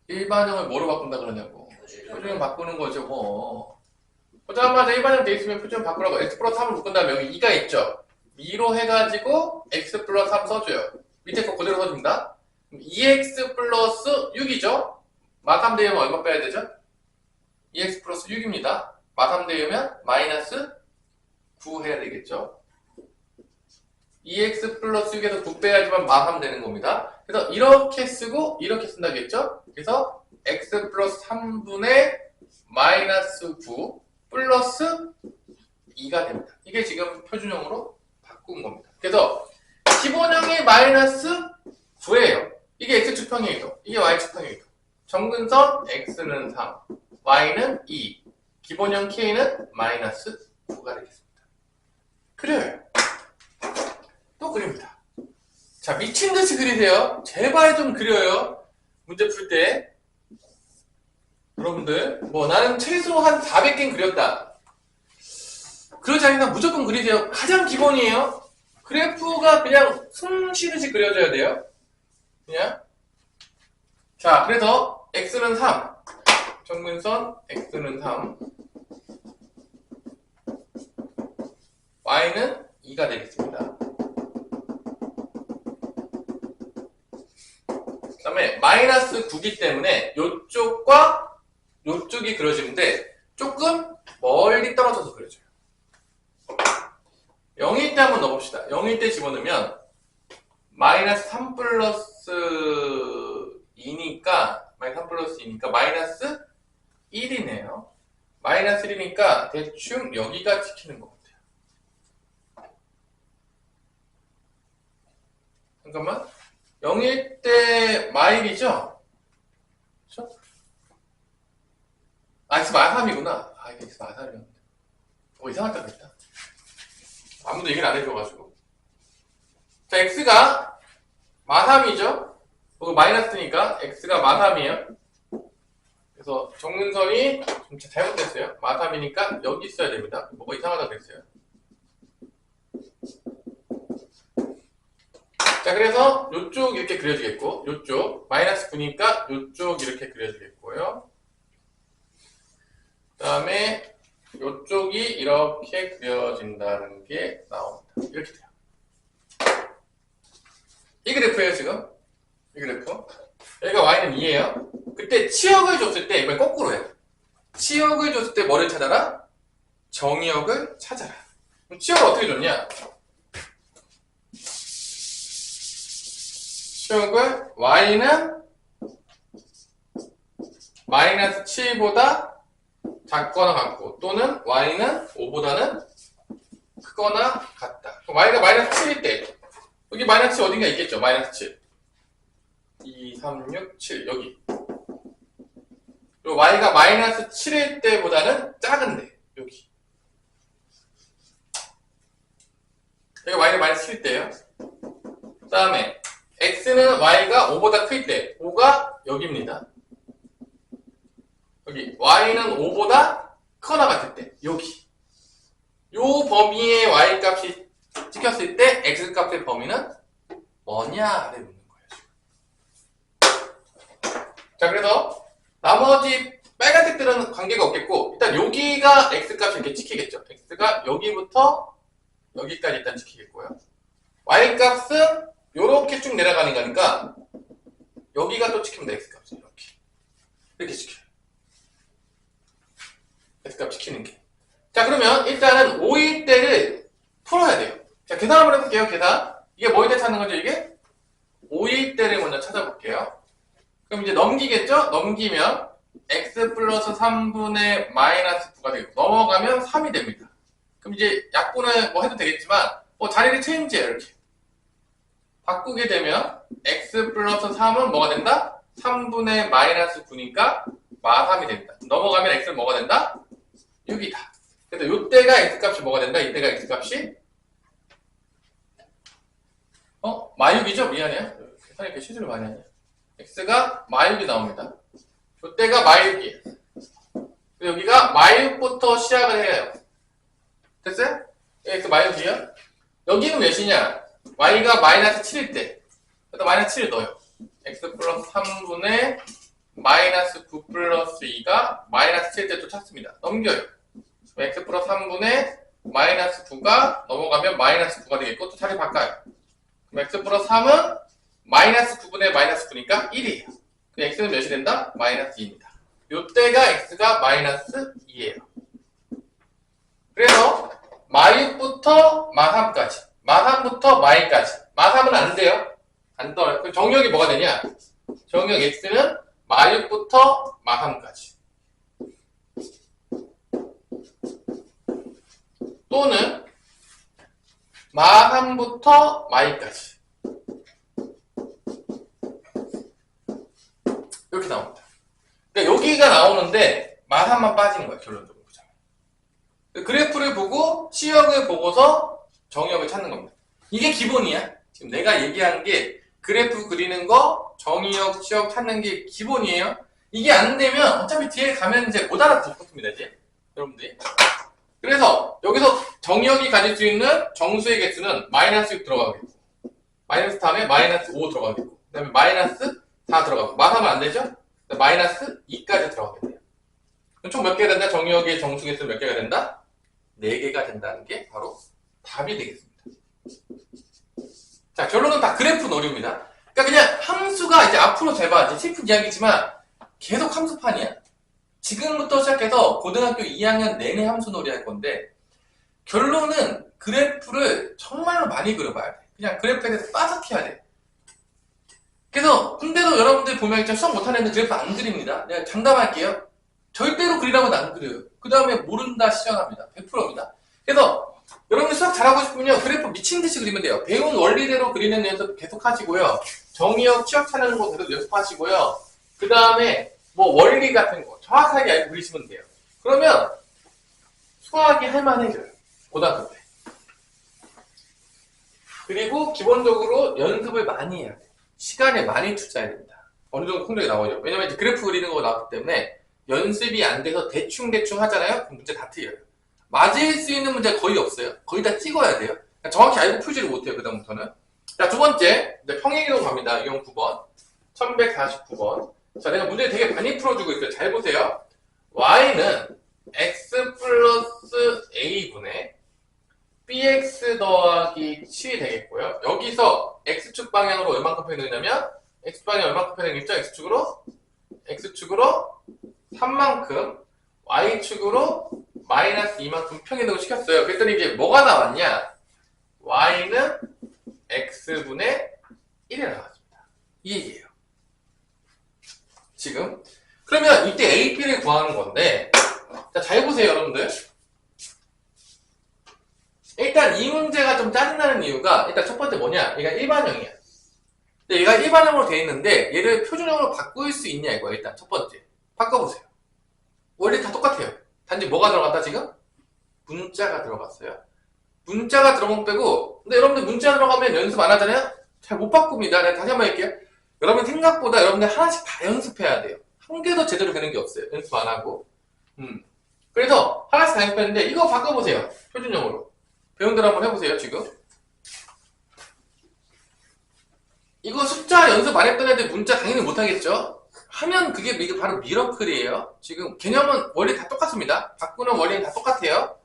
일반형을 뭐로 바꾼다 그러냐고. 표준형 바꾸는 거죠 뭐. 보자마자 일반형 돼 있으면 표준형 바꾸라고 x 플러스 3을 묶은 다음에 여기 2가 있죠. 2로 해가지고 x 플러스 3 써줘요. 밑에 거 그대로 써줍니다. 2x 플러스 6이죠. 마3 대우면 얼마 빼야 되죠? 2x 플러스 6입니다. 마3 대우면 마이너스 9 해야 되겠죠. 2x 플러스 6에서 9 빼야지만 마3 되는 겁니다. 그래서 이렇게 쓰고 이렇게 쓴다겠죠? 그래서 x 플러스 3분의 마이너스 9 플러스 2가 됩니다. 이게 지금 표준형으로 바꾼 겁니다. 그래서 기본형이 마이너스 9예요. 이게 x축평이에요. 이게 y축평이에요. 정근선 x는 3, y는 2, 기본형 k는 마이너스 9가 되겠습니다. 그래요. 또 그립니다. 자, 미친듯이 그리세요. 제발 좀 그려요. 문제 풀 때. 여러분들, 뭐 나는 최소 한 400개는 그렸다. 그러지 않으면 무조건 그리세요. 가장 기본이에요. 그래프가 그냥 숨 쉬듯이 그려져야 돼요. 그냥. 자, 그래서 x는 3. 정근선 x는 3. y는 2가 되겠습니다. 그 다음에 마이너스 9기 때문에 이쪽과 이쪽이 그려지는데 조금 멀리 떨어져서 그려져요. 0일 때 한번 넣어봅시다. 0일 때 집어넣으면 마이너스 3 플러스 2니까 마이너스 1이네요. 마이너스 1이니까 대충 여기가 찍히는 것 같아요. 잠깐만. 0일 때 마일이죠? 그렇죠? 아, x 마3이구나. 아, 이게 x 마3이었는데. 뭐 이상하다 그랬다. 아무도 얘기를 안 해줘가지고. 자, x가 마3이죠? 그리고 마이너스니까 x가 마3이에요. 그래서 정근선이 좀 잘못됐어요. 마3이니까 여기 있어야 됩니다. 뭐가 이상하다 그랬어요. 자, 그래서 요쪽 이렇게 그려지겠고, 요쪽 마이너스 9니까 요쪽 이렇게 그려지겠고요. 그 다음에 요쪽이 이렇게 그려진다는 게 나옵니다. 이렇게 돼요. 이 그래프예요, 지금. 이 그래프. 여기가 y는 2예요. 그때 치역을 줬을 때 이걸 거꾸로 해요. 치역을 줬을 때 뭐를 찾아라? 정역을 찾아라. 그럼 치역을 어떻게 줬냐? 치역을 y는 마이너스 7보다 작거나 같고 또는 y는 5보다는 크거나 같다. 그럼 y가 마이너스 7일 때 여기 마이너스 7 어딘가 있겠죠? 마이너스 7 2, 3, 6, 7 여기 그리고 y가 마이너스 7일 때보다는 작은데, 여기. 여기 y가 마이너스 7일 때예요. 그 다음에 x는 y가 5보다 클 때, 5가 여기입니다. 여기 y는 5보다 크거나 같을 때, 여기. 요 범위의 y 값이 찍혔을 때 x 값의 범위는 뭐냐를 묻는 거예요. 자, 그래서 나머지 빨간색들은 관계가 없겠고, 일단 여기가 x 값이 이렇게 찍히겠죠. x가 여기부터 여기까지 일단 찍히겠고요. y 값은 요렇게 쭉 내려가는 거니까 여기가 또 찍힙니다. x 값은 이렇게 찍혀요. x 값 찍히는 게. 자, 그러면 일단은 5일 때를 풀어야 돼요. 자, 계산 한번 해볼게요. 계산. 이게 뭐일 때 찾는 거죠, 이게? 5일 때를 먼저 찾아볼게요. 그럼 이제 넘기겠죠? 넘기면 x 플러스 3분의 마이너스 9가 되고, 넘어가면 3이 됩니다. 그럼 이제 약분을 뭐 해도 되겠지만, 자리를 체인지해요, 이렇게. 바꾸게 되면 x 플러스 3은 뭐가 된다? 3분의 마이너스 9니까 마3이 됩니다. 넘어가면 x는 뭐가 된다? 6이다. 그래서 요때가 x값이 뭐가 된다? 이때가 x값이 마6이죠? 미안해요. 계산이 이렇게 실수를 많이 하냐. x가 마6이 나옵니다. 요때가 마6이에요. 여기가 마6부터 시작을 해요. 됐어요? x 마6이에요. 여기는 몇이냐? y가 마이너스 7일 때. 그래서 마이너스 7을 넣어요. x 플러스 3분의 마이너스 9 플러스 2가 마이너스 7일 때 또 찾습니다. 넘겨요. x 플러스 3분의 마이너스 9가 넘어가면 마이너스 9가 되겠고, 또 자리 바꿔요. 그럼 x 플러스 3은 마이너스 9분의 마이너스 9니까 1이에요. 그럼 x는 몇이 된다? 마이너스 2입니다. 요때가 x가 마이너스 2예요. 그래서 마6부터 마3까지, 마3부터 마2까지. 마3은 안 돼요. 안 떠요. 그럼 정역이 뭐가 되냐? 정역 x는 마6부터 마3까지. 또는 마3부터 마2까지. 이렇게 나옵니다. 그러니까 여기가 나오는데 마3만 빠지는 거예요. 결론적으로. 그래프를 보고 C역을 보고서 정역을 찾는 겁니다. 이게 기본이야. 지금 내가 얘기한 게 그래프 그리는 거, 정의역, C역 찾는 게 기본이에요. 이게 안 되면 어차피 뒤에 가면 이제 못 알아듣습니다. 이제 여러분들이. 그래서 여기서 정의역이 가질 수 있는 정수의 개수는 마이너스 6 들어가겠고, 마이너스 다음에 마이너스 5 들어가겠고, 그 다음에 마이너스 4 들어가고, 마하면 안 되죠? 마이너스 2까지 들어가게 돼요. 그럼 총 몇 개가 된다? 정의역의 정수 개수는 몇 개가 된다? 4개가 된다는 게 바로 답이 되겠습니다. 자, 결론은 다 그래프 놀이입니다. 그러니까 그냥 함수가 이제 앞으로 재봐. 슬픈 이야기지만 계속 함수판이야. 지금부터 시작해서 고등학교 2학년 내내 함수 놀이 할 건데, 결론은 그래프를 정말로 많이 그려봐야 돼. 그냥 그래프에 대해서 빠삭해야 돼. 그래서 근데도 여러분들 보면 진짜 수학 못하는 애들 그래프 안 그립니다. 내가 장담할게요. 절대로 그리라고는 안 그려요. 그 다음에 모른다 시전합니다. 100%입니다. 그래서 여러분들 수학 잘하고 싶으면 그래프 미친듯이 그리면 돼요. 배운 원리대로 그리는 연습 계속 하시고요. 정의역, 취역 찾는 거 계속 연습하시고요. 그 다음에 뭐 원리 같은 거 정확하게 알고 그리시면 돼요. 그러면 수학이 할만해져요. 고등학교 때. 그리고 기본적으로 연습을 많이 해야 돼요. 시간을 많이 투자해야 됩니다. 어느 정도 성적이 나오죠. 왜냐면 이제 그래프 그리는 거 나왔기 때문에 연습이 안 돼서 대충 하잖아요? 그럼 문제 다 틀려요. 맞을 수 있는 문제가 거의 없어요. 거의 다 찍어야 돼요. 그러니까 정확히 알고 풀지를 못해요. 그 다음부터는. 자, 두 번째. 이제 평행이동 갑니다. 이용 9번. 1149번. 자, 내가 문제 되게 많이 풀어주고 있어요. 잘 보세요. y는 x 플러스 a분의 bx 더하기 7이 되겠고요. 여기서 x축 방향으로 얼만큼 평행되냐면 x축 방향 얼만큼 평행되겠죠? x축으로 3만큼, y축으로 마이너스 2만큼 평행이동을 시켰어요. 그랬더니 이제 뭐가 나왔냐? y는 x분의 1이 나왔습니다. 이 얘기예요. 지금. 그러면 이때 a, b를 구하는 건데, 자, 잘 보세요, 여러분들. 일단 이 문제가 좀 짜증나는 이유가, 일단 첫 번째 뭐냐? 얘가 일반형이야. 근데 얘가 일반형으로 돼 있는데, 얘를 표준형으로 바꿀 수 있냐, 이거야, 일단 첫 번째. 바꿔보세요. 원리 다 똑같아요. 단지 뭐가 들어갔다 지금? 문자가 들어갔어요. 문자가 들어간 거 빼고, 근데 여러분들 문자 들어가면 연습 안 하잖아요? 잘 못 바꿉니다. 내가 다시 한번 할게요. 여러분 생각보다 여러분들 하나씩 다 연습해야 돼요. 한 개도 제대로 되는 게 없어요. 연습 안 하고. 그래서 하나씩 다 연습했는데 이거 바꿔보세요. 표준형으로. 배운 대로 한번 해보세요. 지금. 이거 숫자 연습 안 했던 애들 문자 당연히 못하겠죠? 하면 그게 바로 미러클이에요. 지금 개념은 원리 다 똑같습니다. 바꾸는 원리는 다 똑같아요.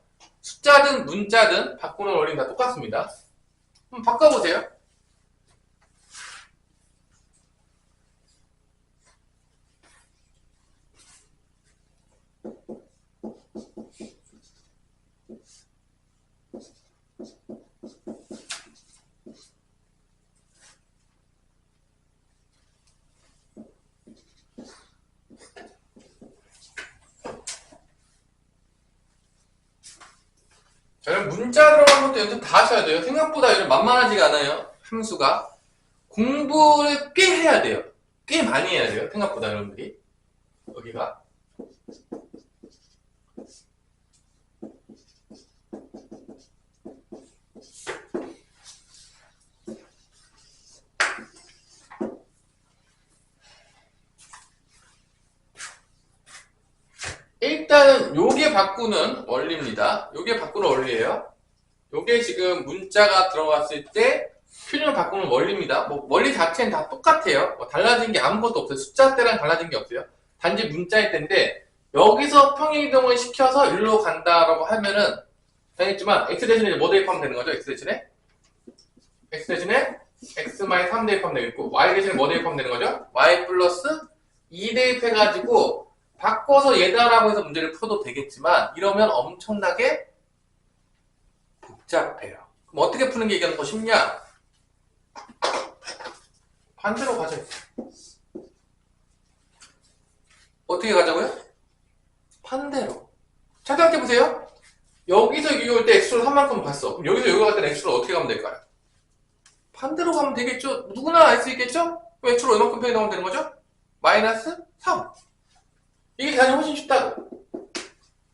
숫자든 문자든 바꾸는 원리는 다 똑같습니다. 한번 바꿔보세요. 자, 그럼 문자 들어간 것도 연습 다 하셔야 돼요. 생각보다 이런 만만하지가 않아요. 함수가. 공부를 꽤 해야 돼요. 꽤 많이 해야 돼요. 생각보다 여러분들이. 여기가. 일단은 요게 바꾸는 원리입니다. 요게 바꾸는 원리예요. 요게 지금 문자가 들어갔을 때 표준을 바꾸는 원리입니다. 뭐 원리 자체는 다 똑같아요. 뭐 달라진 게 아무것도 없어요. 숫자 때랑 달라진 게 없어요. 단지 문자일 텐데 여기서 평행이동을 시켜서 일로 간다라고 하면은 되겠지만 x 대신에 뭐 대입하면 되는 거죠? x 대신에 x-3 대입하면 되겠고 y 대신에 뭐 대입하면 되는 거죠? y 플러스 2 대입해가지고 바꿔서 얘다라고 해서 문제를 풀어도 되겠지만 이러면 엄청나게 복잡해요. 그럼 어떻게 푸는 게 이게 더 쉽냐? 반대로 가죠. 어떻게 가자고요? 반대로. 잘 생각해보세요. 여기서 여기 올 때 x로 3만큼 봤어. 그럼 여기서 여기 갈 때는 x로 어떻게 가면 될까요? 반대로 가면 되겠죠? 누구나 알 수 있겠죠? 그럼 x로 얼마큼 표현이 나오면 되는 거죠? 마이너스 3. 이게 계산이 훨씬 쉽다고.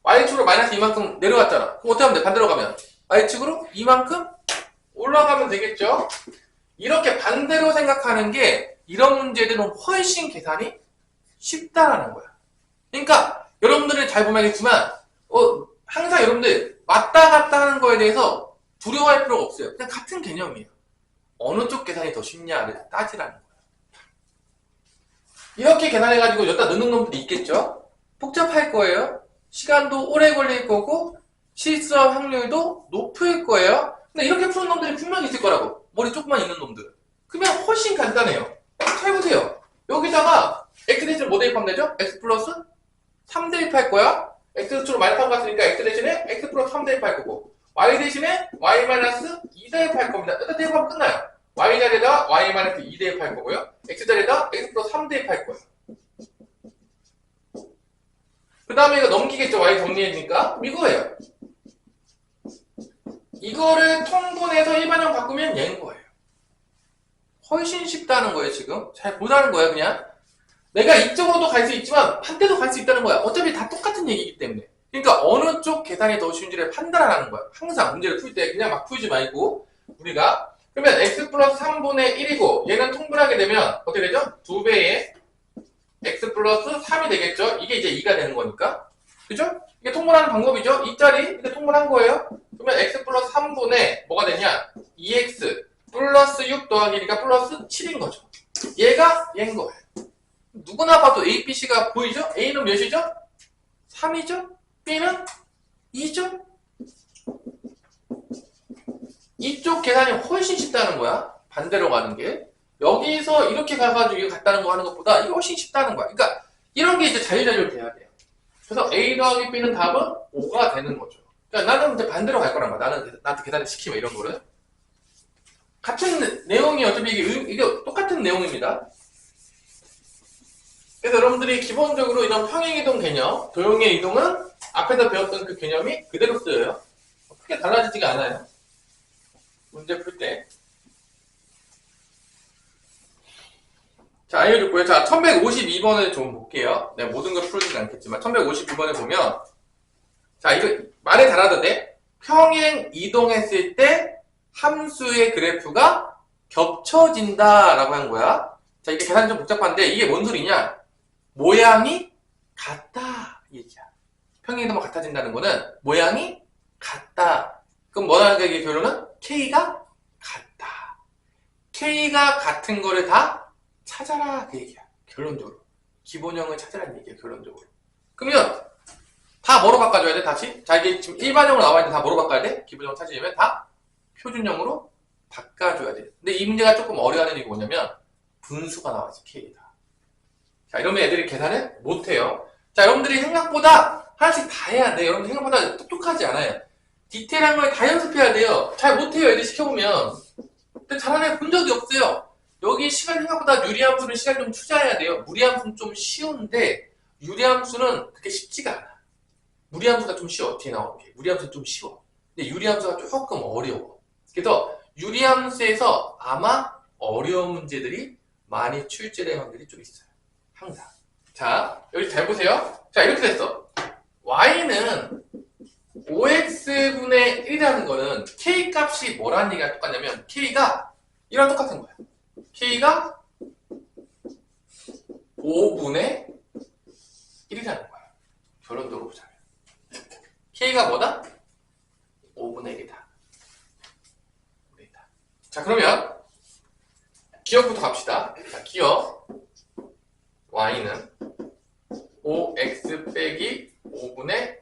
y축으로 마이너스 이만큼 내려갔잖아. 그럼 어떻게 하면 돼? 반대로 가면 y축으로 이만큼 올라가면 되겠죠? 이렇게 반대로 생각하는 게 이런 문제들은 훨씬 계산이 쉽다라는 거야. 그러니까 여러분들이 잘 보면 알겠지만 항상 여러분들 왔다 갔다 하는 거에 대해서 두려워할 필요가 없어요. 그냥 같은 개념이에요. 어느 쪽 계산이 더 쉽냐를 따지라는 거야. 이렇게 계산해가지고 여기다 넣는 놈들이 있겠죠? 복잡할 거예요. 시간도 오래 걸릴 거고 실수할 확률도 높을 거예요. 근데 이렇게 푸는 놈들이 분명히 있을 거라고. 머리 조금만 있는 놈들. 그러면 훨씬 간단해요. 잘 보세요. 여기다가 x 대신에 뭐 대입하면 되죠? x 플러스 3 대입할 거야. x축으로 마이너스 3 갔으니까 x 대신에 x 플러스 3 대입할 거고 y 대신에 y 마이너스 2 대입할 겁니다. 일단 대입하면 끝나요. y 자리에다가 y 마이너스 2 대입할 거고요. x 자리에다가 x 플러스 3 대입할 거예요. 그 다음에 이거 넘기겠죠. y 정리해주니까 이거예요. 이거를 통분해서 일반형 바꾸면 얘인 거예요. 훨씬 쉽다는 거예요. 지금 잘 보자는 거예요. 그냥 내가 이쪽으로도 갈 수 있지만 반대도 갈 수 있다는 거야. 어차피 다 똑같은 얘기이기 때문에. 그러니까 어느 쪽 계산이 더 쉬운지를 판단하는 거야. 항상 문제를 풀 때 그냥 막 풀지 말고 우리가 그러면 x 플러스 3분의 1이고 얘는 통분하게 되면 어떻게 되죠? 2배의 x 플러스 3이 되겠죠? 이게 이제 2가 되는 거니까. 그죠? 이게 통분하는 방법이죠? 이 자리 이렇게 통분한 거예요. 그러면 x 플러스 3분의 뭐가 되냐? 2x 플러스 6 더하기 1이니까 플러스 7인 거죠. 얘가 얘인 거예요. 누구나 봐도 A, B, C가 보이죠? A는 몇이죠? 3이죠? B는 2죠? 이쪽 계산이 훨씬 쉽다는 거야. 반대로 가는 게. 여기서 이렇게 가가지고 이거 같다는 거 하는 것보다 이게 훨씬 쉽다는 거야. 그러니까 이런 게 이제 자유자재로 돼야 돼요. 그래서 A 더하기 B는 답은 5가 되는 거죠. 그러니까 나는 이제 반대로 갈 거란 거야. 나한테 계산을 시키면 이런 거를. 같은 내용이 어차피 이게 똑같은 내용입니다. 그래서 여러분들이 기본적으로 이런 평행이동 개념, 도형의 이동은 앞에서 배웠던 그 개념이 그대로 쓰여요. 크게 달라지지가 않아요. 문제 풀 때. 자, 알려줬고요. 자, 1152번을 좀 볼게요. 내가 모든 걸 풀지는 않겠지만 1152번에 보면 자, 이거 말을 잘하도 돼? 평행 이동했을 때 함수의 그래프가 겹쳐진다라고 한 거야. 자, 이게 계산이 좀 복잡한데 이게 뭔 소리냐? 모양이 같다 이 얘기야. 평행 이동만 같아진다는 거는 모양이 같다. 그럼 뭐라는 게 결론은? K가 같다. K가 같은 거를 다 찾아라 그 얘기야. 결론적으로. 기본형을 찾아라는 얘기야. 결론적으로. 그러면 다 뭐로 바꿔줘야 돼? 다시? 자, 이게 지금 일반형으로 나와 있는데 다 뭐로 바꿔야 돼? 기본형을 찾으려면 다 표준형으로 바꿔줘야 돼. 근데 이 문제가 조금 어려워하는 이유가 뭐냐면 분수가 나와서 K다. 자, 이러면 애들이 계산을 못해요. 자, 여러분들이 생각보다 하나씩 다 해야 돼. 여러분들 생각보다 똑똑하지 않아요. 디테일한 걸 다 연습해야 돼요. 잘 못해요. 애들 시켜보면. 근데 잘하는 애 본 적이 없어요. 여기 시간 생각보다 유리함수는 시간 좀 투자해야 돼요. 무리함수는 좀 쉬운데 유리함수는 그렇게 쉽지가 않아. 무리함수가 좀 쉬워. 뒤에 나오는 게. 무리함수는 좀 쉬워. 근데 유리함수가 조금 어려워. 그래서 유리함수에서 아마 어려운 문제들이 많이 출제될 확률이 좀 있어요. 항상. 자, 여기 잘 보세요. 자, 이렇게 됐어. y는 5x분의 1이라는 거는 k 값이 뭐라는 얘기가 똑같냐면 k가 이랑 똑같은 거야. k가 5분의 1이라는 거야. 결론적으로 보자면. k가 뭐다? 5분의 1이다. 자, 그러면 기억부터 갑시다. 자, 기억 y는 5x 빼기 5분의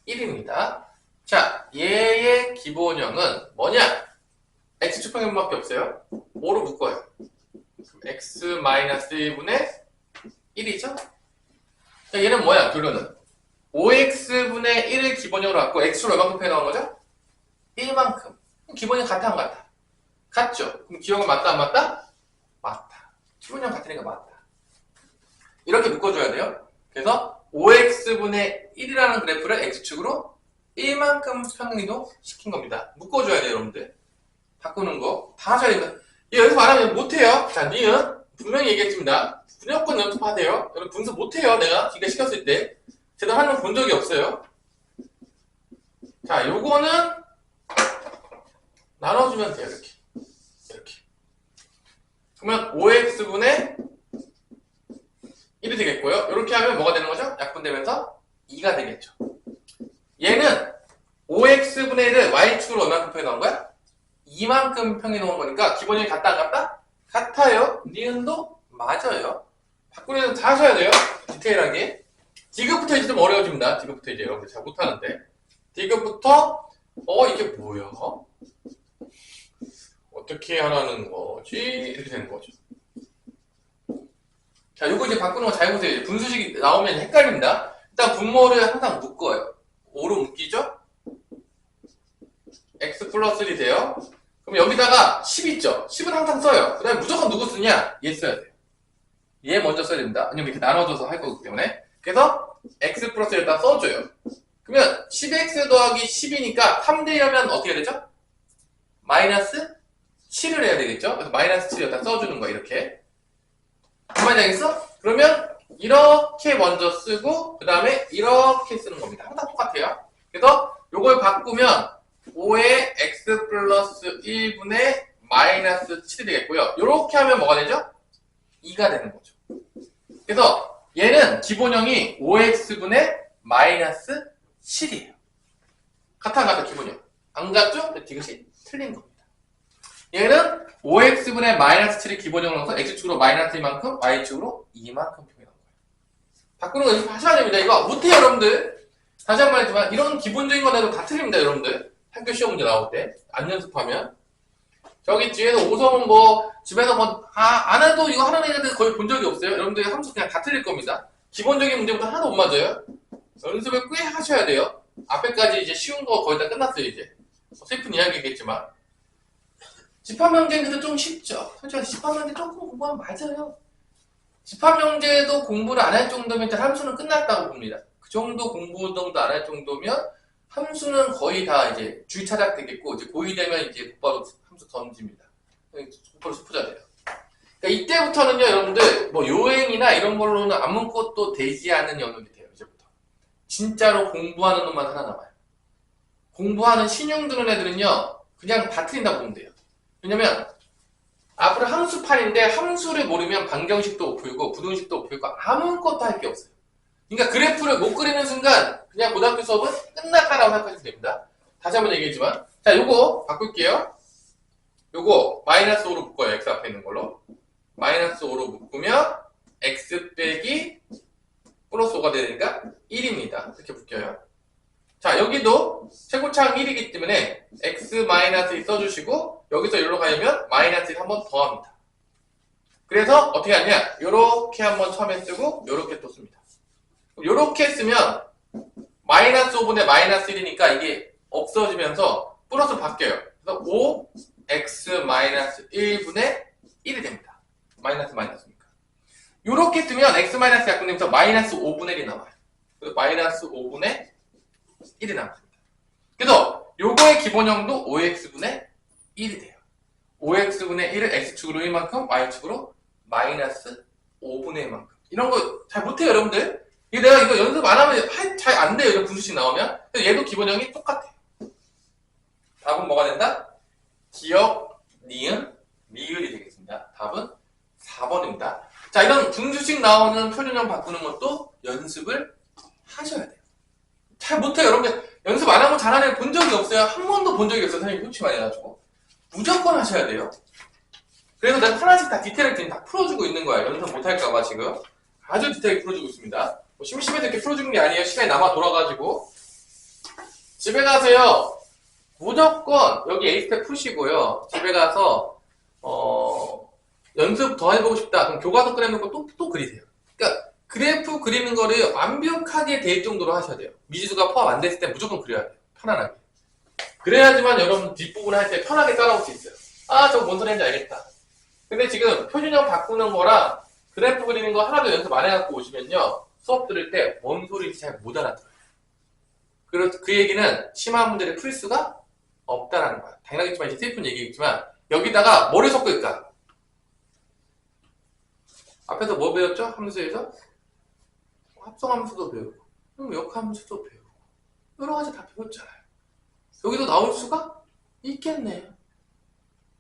1입니다. 자, 얘의 기본형은 뭐냐? x축평형밖에 없어요. 5로 묶어요. 그럼 x-1분의 1이죠? 자, 얘는 뭐야? 결론은 5x분의 1을 기본형으로 갖고 x로 얼마큼 표현한 거죠? 1만큼. 기본형 같아 안 같아? 같죠? 그럼 기억은 맞다 안 맞다? 맞다. 기본형 같으니까 맞다. 이렇게 묶어줘야 돼요. 그래서 5x분의 1이라는 그래프를 x축으로 1만큼 평행이동 시킨 겁니다. 묶어줘야 돼요, 여러분들. 바꾸는 거 다 하셔야 됩니다. 얘 연습 안 하면 못해요. 자, 니은 분명히 얘기했습니다. 무조건 연습하세요. 여러분 분수 못해요. 내가 기가 시켰을 때 제대로 하는 건 본 적이 없어요. 자, 요거는 나눠주면 돼요. 이렇게. 그러면 5x분의 1이 되겠고요. 이렇게 하면 뭐가 되는 거죠? 약분되면서 2가 되겠죠. 얘는 5x분의 1을 y축으로 얼마큼 표현한 거야? 2만큼 평행해놓은 거니까 기본형이 같다 안 같다? 같아요. 니은도 맞아요. 바꾸려면 다 하셔야 돼요. 디테일하게. 디귿부터 이제 좀 어려워집니다. 디귿부터 이제 여러분들 잘 못하는데. 디귿부터 이게 뭐야? 어떻게 하라는 거지? 이렇게 되는 거죠. 자, 요거 이제 바꾸는 거 잘 보세요. 분수식이 나오면 헷갈립니다. 일단 분모를 항상 묶어요. 5로 묶이죠? x 플러스 1이 돼요. 그럼 여기다가 10 있죠? 10은 항상 써요. 그 다음에 무조건 누구 쓰냐? 얘 써야 돼요. 얘 먼저 써야 됩니다. 왜냐면 이렇게 나눠줘서 할 거기 때문에. 그래서 x 플러스 1을 다 써줘요. 그러면 10x 더하기 10이니까 3대 1하면 어떻게 되죠? 마이너스 7을 해야 되겠죠? 그래서 마이너스 7을 다 써주는 거야, 이렇게. 그만 되겠어? 그러면 이렇게 먼저 쓰고 그 다음에 이렇게 쓰는 겁니다. 항상 똑같아요. 그래서 요걸 바꾸면 5의 x 플러스 1분의 마이너스 7이 되겠고요. 요렇게 하면 뭐가 되죠? 2가 되는 거죠. 그래서 얘는 기본형이 5x분의 마이너스 7이에요. 같아 안 같아? 기본형. 안 같죠? 이것이 틀린 겁니다. 얘는 5x분의 마이너스 7이 기본형으로 넣어서 x축으로 마이너스 2만큼, y축으로 2만큼 표현한 거예요. 바꾸는 거 연습하셔야 됩니다. 이거 못해요, 여러분들. 다시 한 번 했지만 이런 기본적인 거라도 다 틀립니다, 여러분들. 학교 시험 문제 나올 때. 안 연습하면. 저기 뒤에서 오성은 뭐 집에서 뭐 안 해도 이거 하는 애들 거의 본 적이 없어요. 여러분들 함수 그냥 다 틀릴 겁니다. 기본적인 문제부터 하나도 못 맞아요. 연습을 꽤 하셔야 돼요. 앞에까지 이제 쉬운 거 거의 다 끝났어요, 이제. 슬픈 이야기겠지만. 집합명제는 좀 쉽죠. 솔직히 집합명제 조금 공부하면 맞아요. 집합명제도 공부를 안 할 정도면 함수는 끝났다고 봅니다. 그 정도 공부 정도 안 할 정도면 함수는 거의 다 이제 주차작 되겠고, 이제 고2 되면 이제 곧바로 함수 던집니다. 곧바로 수포자 돼요. 그러니까 이때부터는요, 여러분들, 뭐, 요행이나 이런 걸로는 아무것도 되지 않는 연속이 돼요, 이제부터. 진짜로 공부하는 놈만 살아남아요. 공부하는 신용 드는 애들은요, 그냥 다 틀린다고 보면 돼요. 왜냐면, 앞으로 함수판인데, 함수를 모르면 방정식도 못 풀고, 부등식도 못 풀고, 아무것도 할 게 없어요. 그러니까 그래프를 못 그리는 순간, 그냥 고등학교 수업은 끝났다라고 생각하시면 됩니다. 다시 한번 얘기했지만, 자, 요거 바꿀게요. 요거, 마이너스 5로 묶어요, x 앞에 있는 걸로. 마이너스 5로 묶으면 x 빼기 플러스 5가 되니까 1입니다. 이렇게 묶여요. 자, 여기도 최고차항 1이기 때문에 x 마이너스 2 써주시고 여기서 여기로 가려면 마이너스 1 한 번 더 합니다. 그래서 어떻게 하냐? 요렇게 한번 처음에 쓰고 요렇게 또 씁니다. 요렇게 쓰면 마이너스 5분의 마이너스 1이니까 이게 없어지면서 플러스 바뀌어요. 그래서 5x 마이너스 1분의 1이 됩니다. 마이너스니까. 요렇게 쓰면 x 마이너스 약분되면서 마이너스 5분의 1이 나와요. 그래서 마이너스 5분의 1이 남습니다. 그래서 요거의 기본형도 5x분의 1이 돼요. 5x분의 1을 x축으로 1만큼, y축으로 마이너스 5분의 1만큼. 이런 거 잘 못해요, 여러분들. 내가 이거 연습 안 하면 잘 안 돼요, 이런 분수식 나오면. 그래서 얘도 기본형이 똑같아요. 답은 뭐가 된다? 기억, 니은, 미을이 되겠습니다. 답은 4번입니다. 자, 이런 분수식 나오는 표준형 바꾸는 것도 연습을 하셔야 돼요. 잘 못해요, 여러분들. 연습 안 하고 잘하는 애 본 적이 없어요. 한 번도 본 적이 없어요, 선생님이 코치 많이 해가지고. 무조건 하셔야 돼요. 그래서 내가 하나씩 다 디테일하게 지금 다 풀어주고 있는 거야. 연습 못할까봐 지금. 아주 디테일하게 풀어주고 있습니다. 뭐 심심해서 이렇게 풀어주는 게 아니에요. 시간이 남아 돌아가지고. 집에 가서요, 무조건 여기 A스텝 푸시고요. 집에 가서, 연습 더 해보고 싶다. 그럼 교과서 꺼내놓고 또 그리세요. 그러니까 그래프 그리는 거를 완벽하게 될 정도로 하셔야 돼요. 미지수가 포함 안 됐을 때 무조건 그려야 돼요. 편안하게. 그래야지만 여러분 뒷부분 할 때 편하게 따라올 수 있어요. 아, 저거 뭔 소리인지 알겠다. 근데 지금 표준형 바꾸는 거랑 그래프 그리는 거 하나도 연습 안 해갖고 오시면요, 수업 들을 때 뭔 소리인지 잘 못 알아들어요. 그래서 그 얘기는 심한 문제를 풀 수가 없다라는 거야. 당연하겠지만 이제 슬픈 얘기겠지만 여기다가 뭐를 섞을까? 앞에서 뭐 배웠죠? 함수에서? 합성함수도 배우고 역함수도 배우고 여러 가지 다 배웠잖아요. 여기도 나올 수가 있겠네요.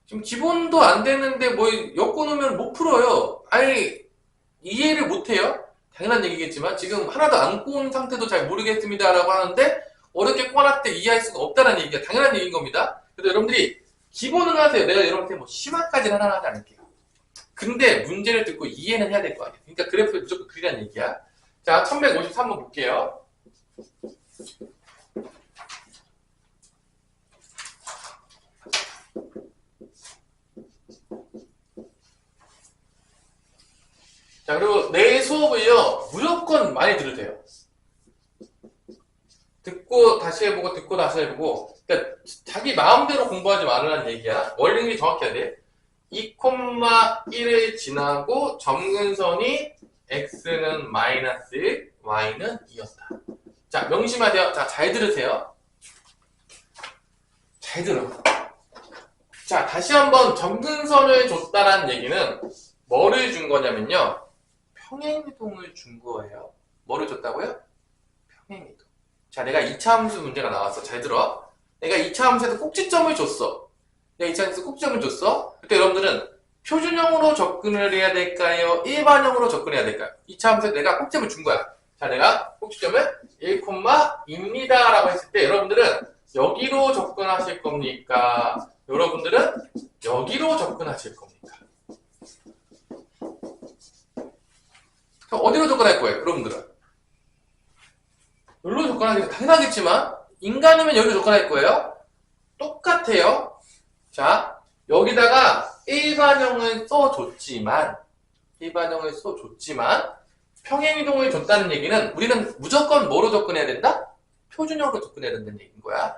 지금 기본도 안 되는데 뭐 엮어놓으면 못 풀어요. 아니 이해를 못해요. 당연한 얘기겠지만 지금 하나도 안 꼬은 상태도 잘 모르겠습니다 라고 하는데 어렵게 꼬아놨을 때 이해할 수가 없다는 얘기가 당연한 얘기인 겁니다. 그래서 여러분들이 기본은 하세요. 내가 여러분한테 뭐 심화까지는 하나 하지 않을게요. 근데 문제를 듣고 이해는 해야 될 거 아니에요. 그러니까 그래프를 무조건 그리라는 얘기야. 자, 1153번 볼게요. 자, 그리고 내 수업을요, 무조건 많이 들으세요. 듣고 다시 해보고, 듣고 다시 해보고. 그러니까 자기 마음대로 공부하지 말라는 얘기야. 원리는 정확히 해야 돼. 2,1을 지나고 점근선이 x는 마이너스 1, y는 2였다. 자, 명심하세요. 자, 잘 들으세요. 잘 들어. 자, 다시 한번 점근선을 줬다라는 얘기는 뭐를 준 거냐면요. 평행이동을 준 거예요. 뭐를 줬다고요? 평행이동. 자, 내가 2차 함수 문제가 나왔어. 잘 들어. 내가 2차 함수에서 꼭지점을 줬어. 내가 2차 함수에서 꼭지점을 줬어. 그때 여러분들은 표준형으로 접근을 해야 될까요? 일반형으로 접근해야 될까요? 2차 함수에 내가 꼭지점을 준 거야. 자, 내가 꼭지점을 1,2입니다 라고 했을 때 여러분들은 여기로 접근하실 겁니까? 여러분들은 여기로 접근하실 겁니까? 그럼 어디로 접근할 거예요? 여러분들은 여기로 접근하기가 당연하겠지만 인간이면 여기로 접근할 거예요? 똑같아요. 자, 여기다가 일반형을 써줬지만 평행이동을 줬다는 얘기는 우리는 무조건 뭐로 접근해야 된다? 표준형으로 접근해야 된다는 얘기인 거야.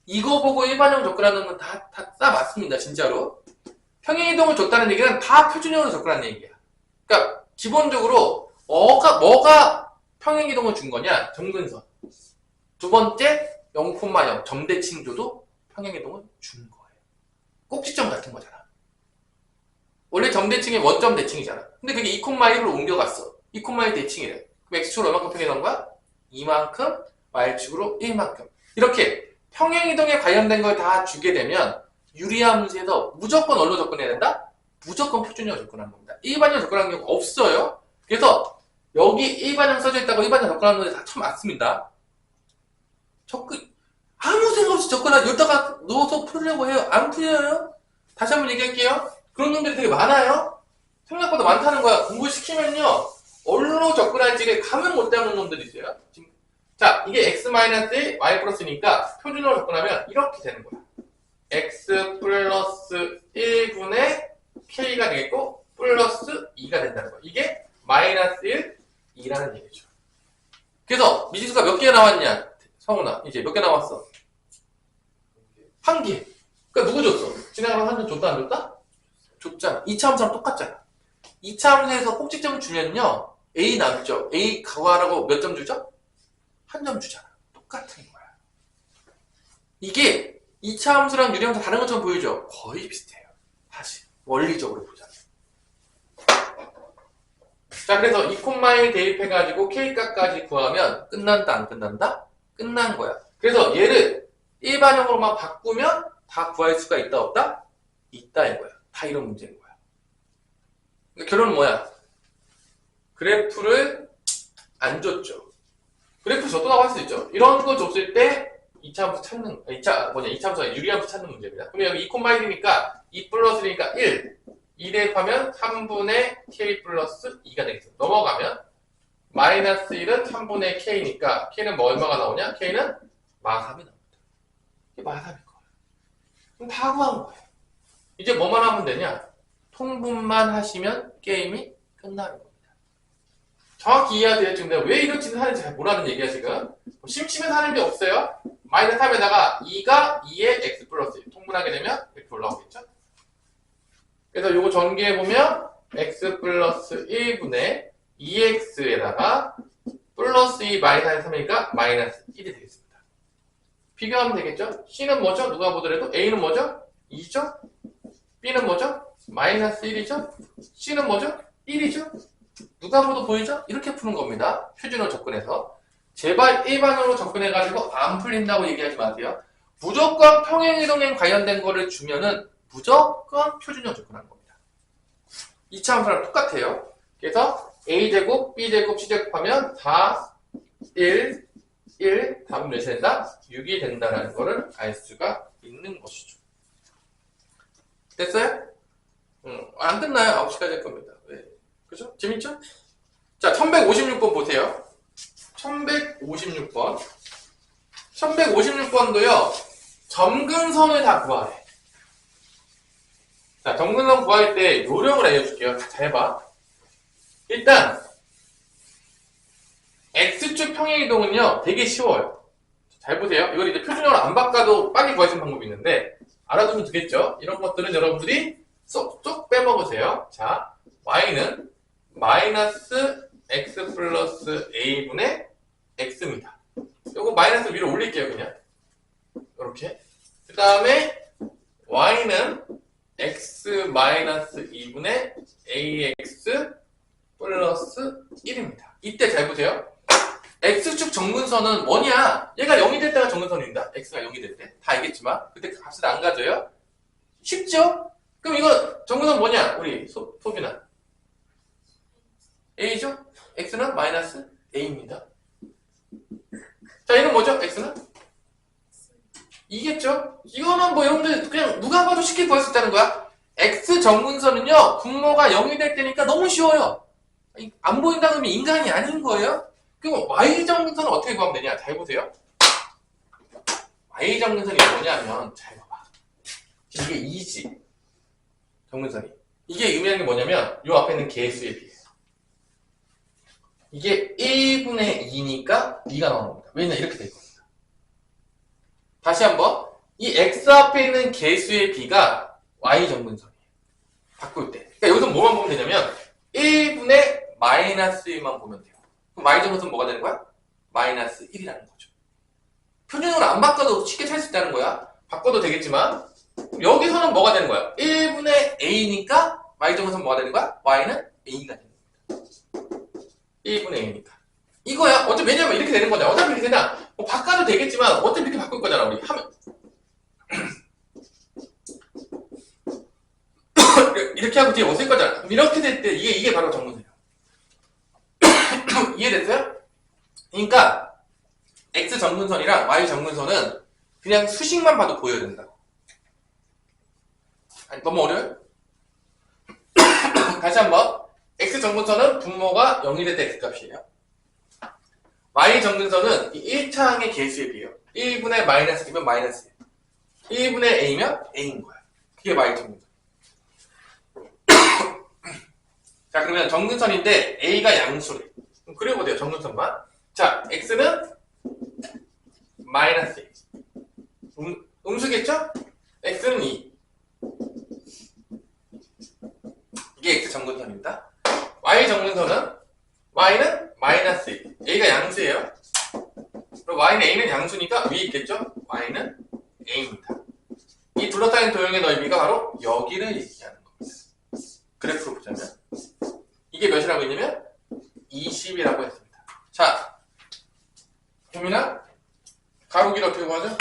이거 보고 일반형 접근하는 건 다 맞습니다. 진짜로. 평행이동을 줬다는 얘기는 다 표준형으로 접근하는 얘기야. 그러니까 기본적으로 뭐가 평행이동을 준 거냐? 점근선. 두 번째 0,0 점대칭조도 평행이동을 준 거예요. 꼭지점 같은 거잖아. 원래 점대칭이 원점 대칭이잖아. 근데 그게 2,1로 옮겨갔어. 2,1 대칭이래. 그럼 x축으로 얼마큼 평행한 거야? 이만큼, y축으로 1만큼. 이렇게 평행이동에 관련된 걸 다 주게 되면 유리함수에서 무조건 어디로 접근해야 된다? 무조건 표준형으로 접근하는 겁니다. 일반형 접근하는 경우가 없어요. 그래서 여기 일반형 써져 있다고 일반형 접근하는 놈들 다 처음 맞습니다. 아무 생각 없이 접근하고 여기다가 넣어서 풀려고 해요. 안 풀려요? 다시 한번 얘기할게요. 그런 놈들이 되게 많아요. 생각보다 많다는 거야. 공부시키면요. 어디로 접근할지를 감을 못 잡는 놈들이 있어요. 지금. 자, 이게 x-1, y 플러스니까 표준으로 접근하면 이렇게 되는 거야. x 플러스 1분의 k가 되겠고 플러스 2가 된다는 거야. 이게 마이너스 1, 2라는 얘기죠. 그래서 미지수가 몇 개 나왔냐? 성훈아, 이제 몇 개 나왔어? 한 개. 그러니까 누구 줬어? 지나가면 한 점 줬다 안 줬다? 줬잖아. 2차 함수랑 똑같잖아. 2차 함수에서 꼭지점을 주면요. A 남죠. A 가하라고 몇 점 주죠? 한 점 주잖아. 똑같은 거야. 이게 2차 함수랑 유리함수 다른 것처럼 보이죠? 거의 비슷해요. 다시 원리적으로 보자. 자, 그래서 2,1 대입해가지고 k값까지 구하면 끝난다 안 끝난다? 끝난 거야. 그래서 얘를 일반형으로만 바꾸면 다 구할 수가 있다 없다? 있다 이거야. 다 이런 문제인 거야. 그러니까 결론은 뭐야? 그래프를 안 줬죠. 그래프 줬도 나올 수 있죠. 이런 거 줬을 때 2차 함수 찾는, 2차 함수가 유리함수 찾는 문제입니다. 그러면 여기 2,1이니까 2 플러스니까 1. 2 대입하면 3분의 k 플러스 2가 되겠죠. 넘어가면 마이너스 1은 3분의 k니까 k는 뭐 얼마가 나오냐? k는 마3이 나옵니다. 이게 마3일 거예요. 그럼 다 구한 거예요. 이제 뭐만 하면 되냐? 통분만 하시면 게임이 끝나는 겁니다. 정확히 이해가 돼요. 지금 내가 왜 이런 짓을 하는지 잘 모르는 얘기야 지금. 심심해서 하는 게 없어요. 마이너스 3에다가 2가 2의 x 플러스 1 통분하게 되면 이렇게 올라오겠죠. 그래서 요거 전개해보면 x 플러스 1분의 2x에다가 플러스 2 마이너스 3이니까 마이너스 1이 되겠습니다. 비교하면 되겠죠? c는 뭐죠? 누가 보더라도 a는 뭐죠? 2죠? b는 뭐죠? 마이너스 1이죠? c는 뭐죠? 1이죠? 누가 봐도 보이죠? 이렇게 푸는 겁니다. 표준으로 접근해서. 제발 일반으로 접근해가지고 안 풀린다고 얘기하지 마세요. 무조건 평행이동행 관련된 거를 주면은 무조건 표준형 접근하는 겁니다. 2차 함수랑 똑같아요. 그래서 a제곱, b제곱, c제곱 하면 4, 1, 1, 답은 몇이 된다? 6이 된다는 거를 알 수가 있는 것이죠. 됐어요? 안 끝나요. 9시까지 할 겁니다. 네. 그죠? 재밌죠? 자, 1156번 보세요. 1156번. 1156번도요, 점근선을 다 구하래. 자, 점근선 구할 때 요령을 알려줄게요. 잘 봐. 일단, X축 평행이동은요, 되게 쉬워요. 잘 보세요. 이걸 이제 표준형으로 안 바꿔도 빨리 구할 수 있는 방법이 있는데, 알아두면 되겠죠? 이런 것들은 여러분들이 쏙쏙 빼먹으세요. 자, Y는 마이너스 X 플러스 A분의 X입니다. 요거 마이너스 위로 올릴게요, 그냥. 이렇게. 그 다음에 Y는 X 마이너스 2분의 AX 플러스 1입니다. 이때 잘 보세요. X축 정근선은 뭐냐? 얘가 0이 될 때가 정근선입니다. X가 0이 될 때. 다 알겠지만, 그때 값을 안 가져요? 쉽죠? 그럼 이거 정근선 뭐냐? 우리 소빈아. A죠? X는 마이너스 A입니다. 자, 얘는 뭐죠? X는? 이겠죠? 이거는 뭐 여러분들 그냥 누가 봐도 쉽게 구할 수 있다는 거야. X 정근선은요, 분모가 0이 될 때니까 너무 쉬워요. 안 보인다 그러면 인간이 아닌 거예요? 그럼 Y 정근선은 어떻게 구하면 되냐? 잘 보세요. Y 정근선이 뭐냐면, 잘 봐봐. 이게 2지. 정근선이. 이게 의미하는 게 뭐냐면, 요 앞에 있는 개수에 비해요. 이게 1분의 2니까 2가 나오는 겁니다. 왜냐면 이렇게 될 겁니다. 다시 한번. 이 X 앞에 있는 개수의 B가 Y 정근선이에요. 바꿀 때. 그러니까 여기서 뭐만 보면 되냐면, 1분의 마이너스 1만 보면 돼요. 그럼 Y 정근선 뭐가 되는 거야? 마이너스 1이라는 거죠. 표준으로 안 바꿔도 쉽게 찾을 수 있다는 거야. 바꿔도 되겠지만, 여기서는 뭐가 되는 거야? 1분의 A니까 y정근선 뭐가 되는 거야? y는 a가 되는 거야. 1분의 a니까. 이거야. 어차피 왜냐면 이렇게 되는 거잖아. 어차피 이렇게 되나? 뭐 바꿔도 되겠지만 어차피 이렇게 바꿀 거잖아. 우리 하면 이렇게 하고 뒤에 없을 거잖아. 그럼 이렇게 될 때 이게 바로 정근선이야. 이해됐어요? 그러니까 x 정근선이랑 y 정근선은 그냥 수식만 봐도 보여야 된다고. 아니, 너무 어려워요? 다시 한번. x 정근선은 분모가 0이 될 때 x값이에요. y 정근선은 이 1차항의 개수에 비해요. 1분의 마이너스 2면 마이너스 1분의 a면 a인 거야. 그게 y 정근선. 자, 그러면 정근선인데 a가 양수래. 그럼 그려보세요. 정근선만. 자, x는 마이너스 1. 음수겠죠? x는 2. 이게 x 정근선입니다. y 정근선은 y는 마이너스 1. a가 양수예요. 그럼 y는 a는 양수니까 위에 있겠죠? y는 a입니다. 이 둘러싸인 도형의 넓이가 바로 여기를 얘기하는 겁니다. 그래프로 보자면 이게 몇이라고 했냐면 20이라고 했습니다. 자, 효민아, 가로길 어떻게 구하죠?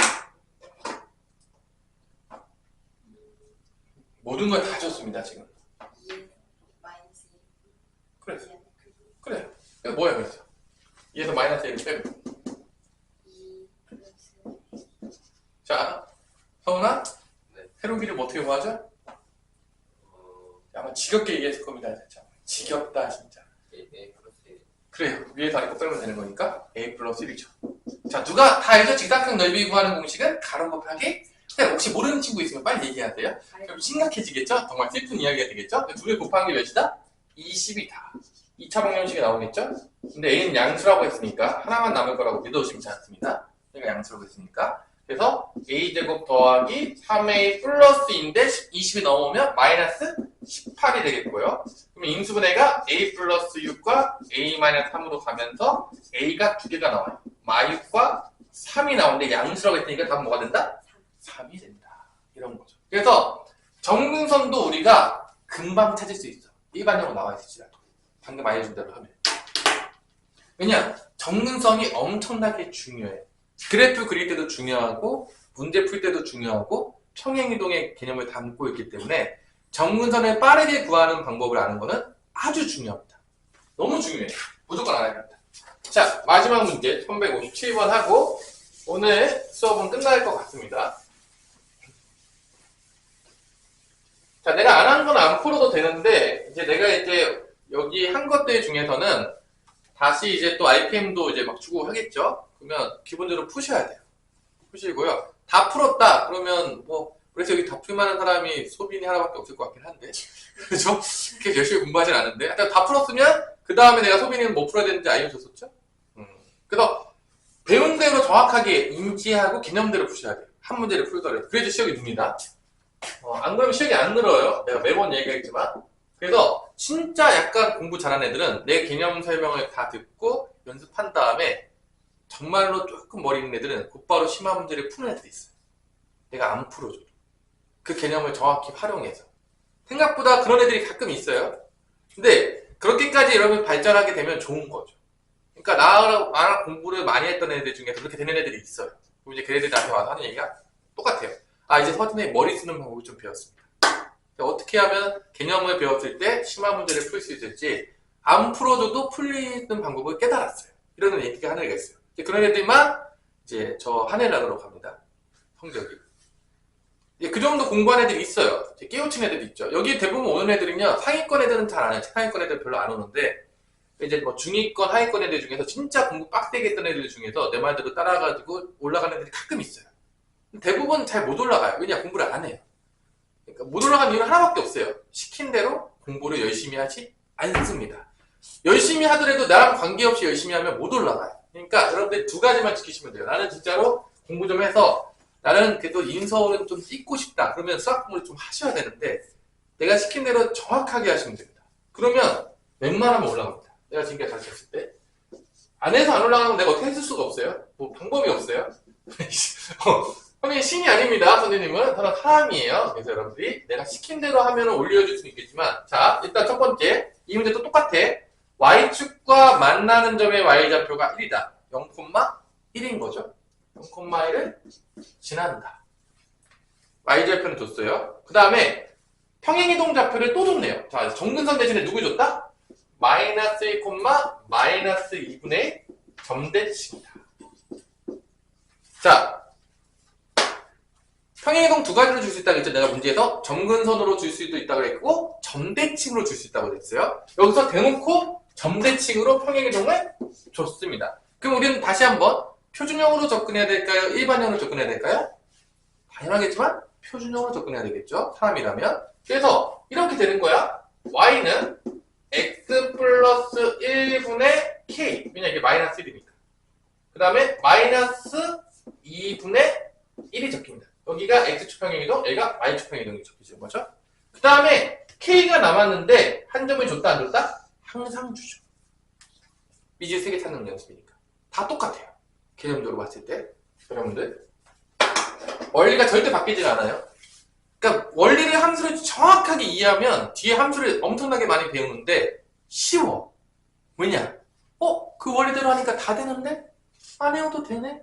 모든 걸 다 줬습니다, 지금. 그래. 그래. 그래서 뭐야, 그래서? 2에서 마이너스 1을 빼면. 자, 성훈아, 네. 세로길을 뭐 어떻게 구하죠? 아마 지겹게 얘기했을 겁니다, 진짜. 지겹다, 진짜. A 플러스 1. 그래요. 위에서 아래 거 빼면 되는 거니까 a 플러스 1이죠. 자, 누가 다 알죠? 직사각형 넓이 구하는 공식은 가로 곱하기. 근데 혹시 모르는 친구 있으면 빨리 얘기하세요. 그럼 심각해지겠죠? 정말 슬픈 이야기가 되겠죠? 두 개 곱한 게 몇이다? 20이다. 2차 방정식이 나오겠죠? 근데 a는 양수라고 했으니까 하나만 남을 거라고 믿어도 심지 않습니다. 얘가 양수라고 했으니까. 그래서 a제곱 더하기 3a 플러스인데 20이 넘으면 마이너스 18이 되겠고요. 그러면 인수분해가 a 플러스 6과 a 마이너스 3으로 가면서 a가 두 개가 나와요. 마6과 3이 나오는데 양수라고 했으니까 답은 뭐가 된다? 3이 된다. 이런 거죠. 그래서 정근선도 우리가 금방 찾을 수 있어. 일반적으로 나와 있을지라도. 방금 알려준 대로 하면. 왜냐? 정근선이 엄청나게 중요해. 그래프 그릴 때도 중요하고 문제 풀 때도 중요하고 평행이동의 개념을 담고 있기 때문에 정근선을 빠르게 구하는 방법을 아는 거는 아주 중요합니다. 너무 중요해요. 무조건 알아야 합니다. 자, 마지막 문제 1157번 하고 오늘 수업은 끝날 것 같습니다. 자, 내가 안 한 건 안 풀어도 되는데 이제 내가 이제 여기 한 것들 중에서는 다시 이제 또 RPM도 이제 막 주고 하겠죠? 그러면 기본적으로 푸셔야 돼요. 푸시고요. 다 풀었다. 그러면 뭐 그래서 여기 다 풀만한 사람이 소빈이 하나밖에 없을 것 같긴 한데 그죠? 그렇게 열심히 공부하진 않은데 하여튼 다 풀었으면 그 다음에 내가 소빈이는 뭐 풀어야 되는지 알려줬었죠? 그래서 배운 대로 정확하게 인지하고 개념대로 푸셔야 돼요. 한 문제를 풀더라도. 그래야지 시력이 늡니다. 안 그러면 시력이 안 늘어요. 내가 매번 얘기했지만. 그래서 진짜 약간 공부 잘하는 애들은 내 개념 설명을 다 듣고 연습한 다음에 정말로 조금 머리 있는 애들은 곧바로 심화 문제를 푸는 애들이 있어요. 내가 안 풀어줘도. 그 개념을 정확히 활용해서. 생각보다 그런 애들이 가끔 있어요. 근데 그렇게까지 여러분 발전하게 되면 좋은 거죠. 그러니까 나랑 공부를 많이 했던 애들 중에서 그렇게 되는 애들이 있어요. 그럼 이제 걔네들이 나한테 와서 하는 얘기가 똑같아요. 아, 이제 서진의 머리 쓰는 방법을 좀 배웠습니다. 어떻게 하면 개념을 배웠을 때 심화 문제를 풀 수 있을지 안 풀어줘도 풀리는 방법을 깨달았어요. 이런 얘기가 하나 있어요. 그런 애들만 이제 저 하늘나라로 갑니다. 성적이. 그 정도 공부한 애들이 있어요. 깨우친 애들이 있죠. 여기 대부분 오는 애들은요, 상위권 애들은 잘 안 해요. 하위권 애들 별로 안 오는데, 이제 뭐 중위권, 하위권 애들 중에서 진짜 공부 빡세게 했던 애들 중에서 내 말대로 따라가지고 올라가는 애들이 가끔 있어요. 대부분 잘 못 올라가요. 왜냐? 공부를 안 해요. 그러니까 못 올라가는 이유는 하나밖에 없어요. 시킨 대로 공부를 열심히 하지 않습니다. 열심히 하더라도 나랑 관계없이 열심히 하면 못 올라가요. 그러니까 여러분들 두 가지만 지키시면 돼요. 나는 진짜로 공부 좀 해서 나는 그래도 인서울은 좀 찍고 싶다. 그러면 수학 공부를 좀 하셔야 되는데 내가 시킨 대로 정확하게 하시면 됩니다. 그러면 웬만하면 올라갑니다. 내가 지금까지 가르쳤을 때. 안 해서 안 올라가는 건 내가 어떻게 했을 수가 없어요. 뭐 방법이 없어요. 선생님 신이 아닙니다. 선생님은 저는 사람이에요. 그래서 여러분들이 내가 시킨 대로 하면 올려줄 수는 있겠지만, 자 일단 첫 번째 이 문제도 똑같아. y축과 만나는 점의 y좌표가 1이다. 0,1인 거죠. 0,1을 지난다. y좌표는 줬어요. 그 다음에 평행이동 좌표를 또 줬네요. 자, 정근선 대신에 누구 줬다? 마이너스 1, 마이너스 2분의 점대칭이다. 자, 평행이동 두 가지로 줄 수 있다고 했죠. 내가 문제에서 점근선으로 줄 수도 있다고 했고 점대칭으로 줄 수 있다고 했어요. 여기서 대놓고 점대칭으로 평행이동을 줬습니다. 그럼 우리는 다시 한번 표준형으로 접근해야 될까요? 일반형으로 접근해야 될까요? 당연하겠지만 표준형으로 접근해야 되겠죠. 사람이라면. 그래서 이렇게 되는 거야. y는 x 플러스 1분의 k. 왜냐 이게 마이너스 1이니까. 그 다음에 마이너스 2분의 1이 적힙니다. 여기가 x축 평행이동, 여기가 y축 평행이동이 적히죠. 뭐죠? 그 다음에 k가 남았는데 한 점을 줬다 안 줬다? 항상 주죠. 미지 3개 찾는 연습이니까. 다 똑같아요. 개념적으로 봤을 때. 여러분들. 원리가 절대 바뀌질 않아요. 그러니까 원리를 함수를 정확하게 이해하면 뒤에 함수를 엄청나게 많이 배우는데 쉬워. 왜냐? 그 원리대로 하니까 다 되는데? 안 해도 되네?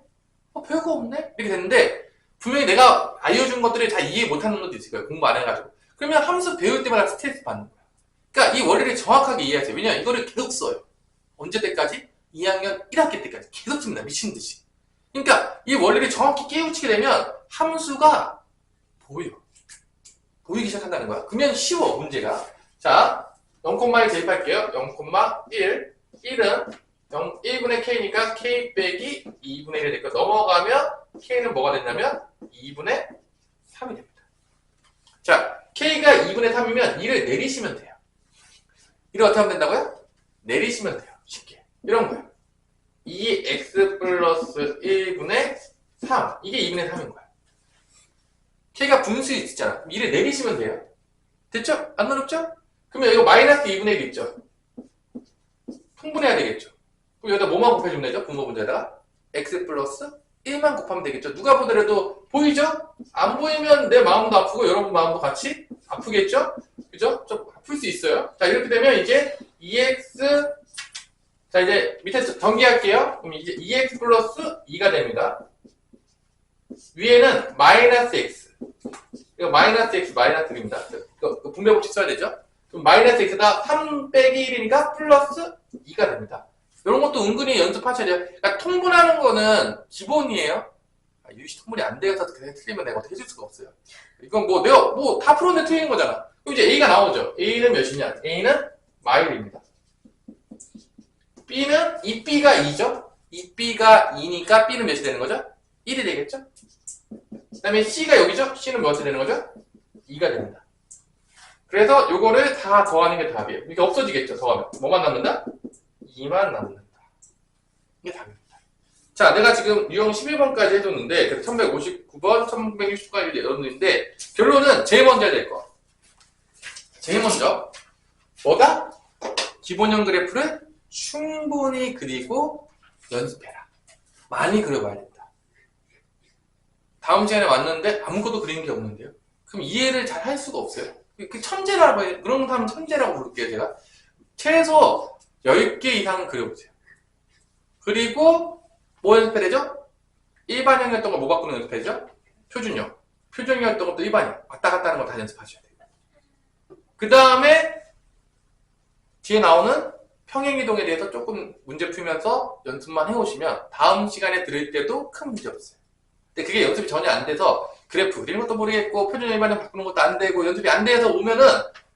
별거 없네? 이렇게 되는데 분명히 내가 알려준 것들을 다 이해 못하는 것도 있을 거예요. 공부 안 해가지고. 그러면 함수 배울 때마다 스트레스 받는 거야. 그러니까 이 원리를 정확하게 이해하세요. 왜냐? 이거를 계속 써요. 언제 때까지? 2학년 1학기 때까지 계속 씁니다. 미친 듯이. 그러니까 이 원리를 정확히 깨우치게 되면 함수가 보여. 보이기 시작한다는 거야. 그러면 쉬워, 문제가. 자, 0,1 대입할게요. 0,1. 1은 1분의 k니까 k 빼기 2분의 1이 될거 넘어가면 k는 뭐가 됐냐면 2분의 3이 됩니다. 자, k가 2분의 3이면 2를 내리시면 돼요. 1을 어떻게 하면 된다고요? 내리시면 돼요. 쉽게. 이런 거예요. 2x 플러스 1분의 3. 이게 2분의 3인 거야. k가 분수에 있잖아. 2를 내리시면 돼요. 됐죠? 안 어렵죠? 그러면 이거 마이너스 2분의 1 있죠? 통분해야 되겠죠? 그럼 여기다 뭐만 곱해주면 되죠? 분모 문제에다가 x 플러스 1만 곱하면 되겠죠? 누가 보더라도 보이죠? 안 보이면 내 마음도 아프고 여러분 마음도 같이 아프겠죠? 그죠? 좀 아플 수 있어요. 자, 이렇게 되면 이제 2x 자, 이제 밑에서 전개할게요. 그럼 이제 2x 플러스 2가 됩니다. 위에는 마이너스 x. 이거 마이너스 x, 마이너스 1입니다. 이거 분배 법칙 써야 되죠? 그럼 마이너스 x다 3 빼기 1이니까 플러스 2가 됩니다. 이런 것도 은근히 연습하셔야 돼요. 그러니까 통분하는 거는 기본이에요. 유시 통분이 안 되어서 그냥 틀리면 내가 어떻게 해줄 수가 없어요. 이건 뭐 내가 뭐 다 풀었는데 틀린 거잖아. 그럼 이제 a가 나오죠. a는 몇이냐? a는 마일입니다. b는 2b가 2죠? 2b가 2니까 b는 몇이 되는 거죠? 1이 되겠죠? 그 다음에 c가 여기죠? c는 몇이 되는 거죠? 2가 됩니다. 그래서 요거를 다 더하는 게 답이에요. 이게 없어지겠죠? 더하면. 뭐만 남는다? 2만 남는다. 이게 답입니다. 자, 내가 지금 유형 11번까지 해줬는데, 그래서 1159번, 1160번까지 열었는데, 결론은 제일 먼저 해야 될 거. 제일 먼저, 뭐다? 기본형 그래프를 충분히 그리고 연습해라. 많이 그려봐야 된다. 다음 시간에 왔는데 아무것도 그리는 게 없는데요. 그럼 이해를 잘 할 수가 없어요. 그 천재라고 해요. 그런 사람 천재라고 부를게요, 제가. 최소 10개 이상 그려보세요. 그리고 뭐 연습해야 되죠? 일반형이었던 거 뭐 바꾸는 연습해야 되죠? 표준형. 표준형이었던 것도 일반형. 왔다 갔다 하는 거 다 연습하셔야 돼요. 그 다음에 뒤에 나오는 평행이동에 대해서 조금 문제 풀면서 연습만 해오시면 다음 시간에 들을 때도 큰 문제 없어요. 근데 그게 연습이 전혀 안 돼서 그래프 그리는 것도 모르겠고 표준 일반형 바꾸는 것도 안 되고 연습이 안 돼서 오면은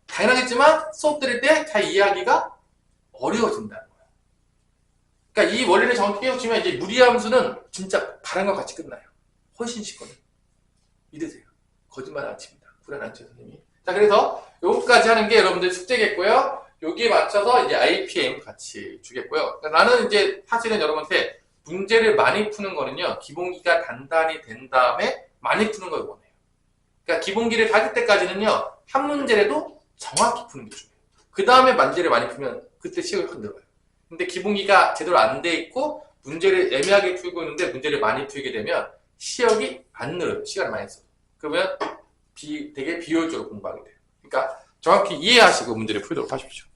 당연하겠지만 수업 들을 때 잘 이해하기가 어려워진다는 거예요. 그러니까 이 원리를 정확히 깨우치면 이제 무리함수는 진짜 바람과 같이 끝나요. 훨씬 쉽거든요. 믿으세요. 거짓말 안 칩니다. 불안 안 쳐요, 선생님이. 자, 그래서 요거까지 하는 게 여러분들 숙제겠고요. 여기에 맞춰서 이제 IPM 같이 주겠고요. 나는 이제 사실은 여러분한테 문제를 많이 푸는 거는요, 기본기가 단단히 된 다음에 많이 푸는 걸 원해요. 그러니까 기본기를 다질 때까지는요, 한 문제라도 정확히 푸는 게 중요해요. 그 다음에 문제를 많이 풀면 그때 시력이 확 늘어요. 근데 기본기가 제대로 안 돼 있고 문제를 애매하게 풀고 있는데 문제를 많이 풀게 되면 시력이 안 늘어요. 시간을 많이 써. 그러면 되게 비효율적으로 공부하게 돼요. 그러니까 정확히 이해하시고 문제를 풀도록 하십시오.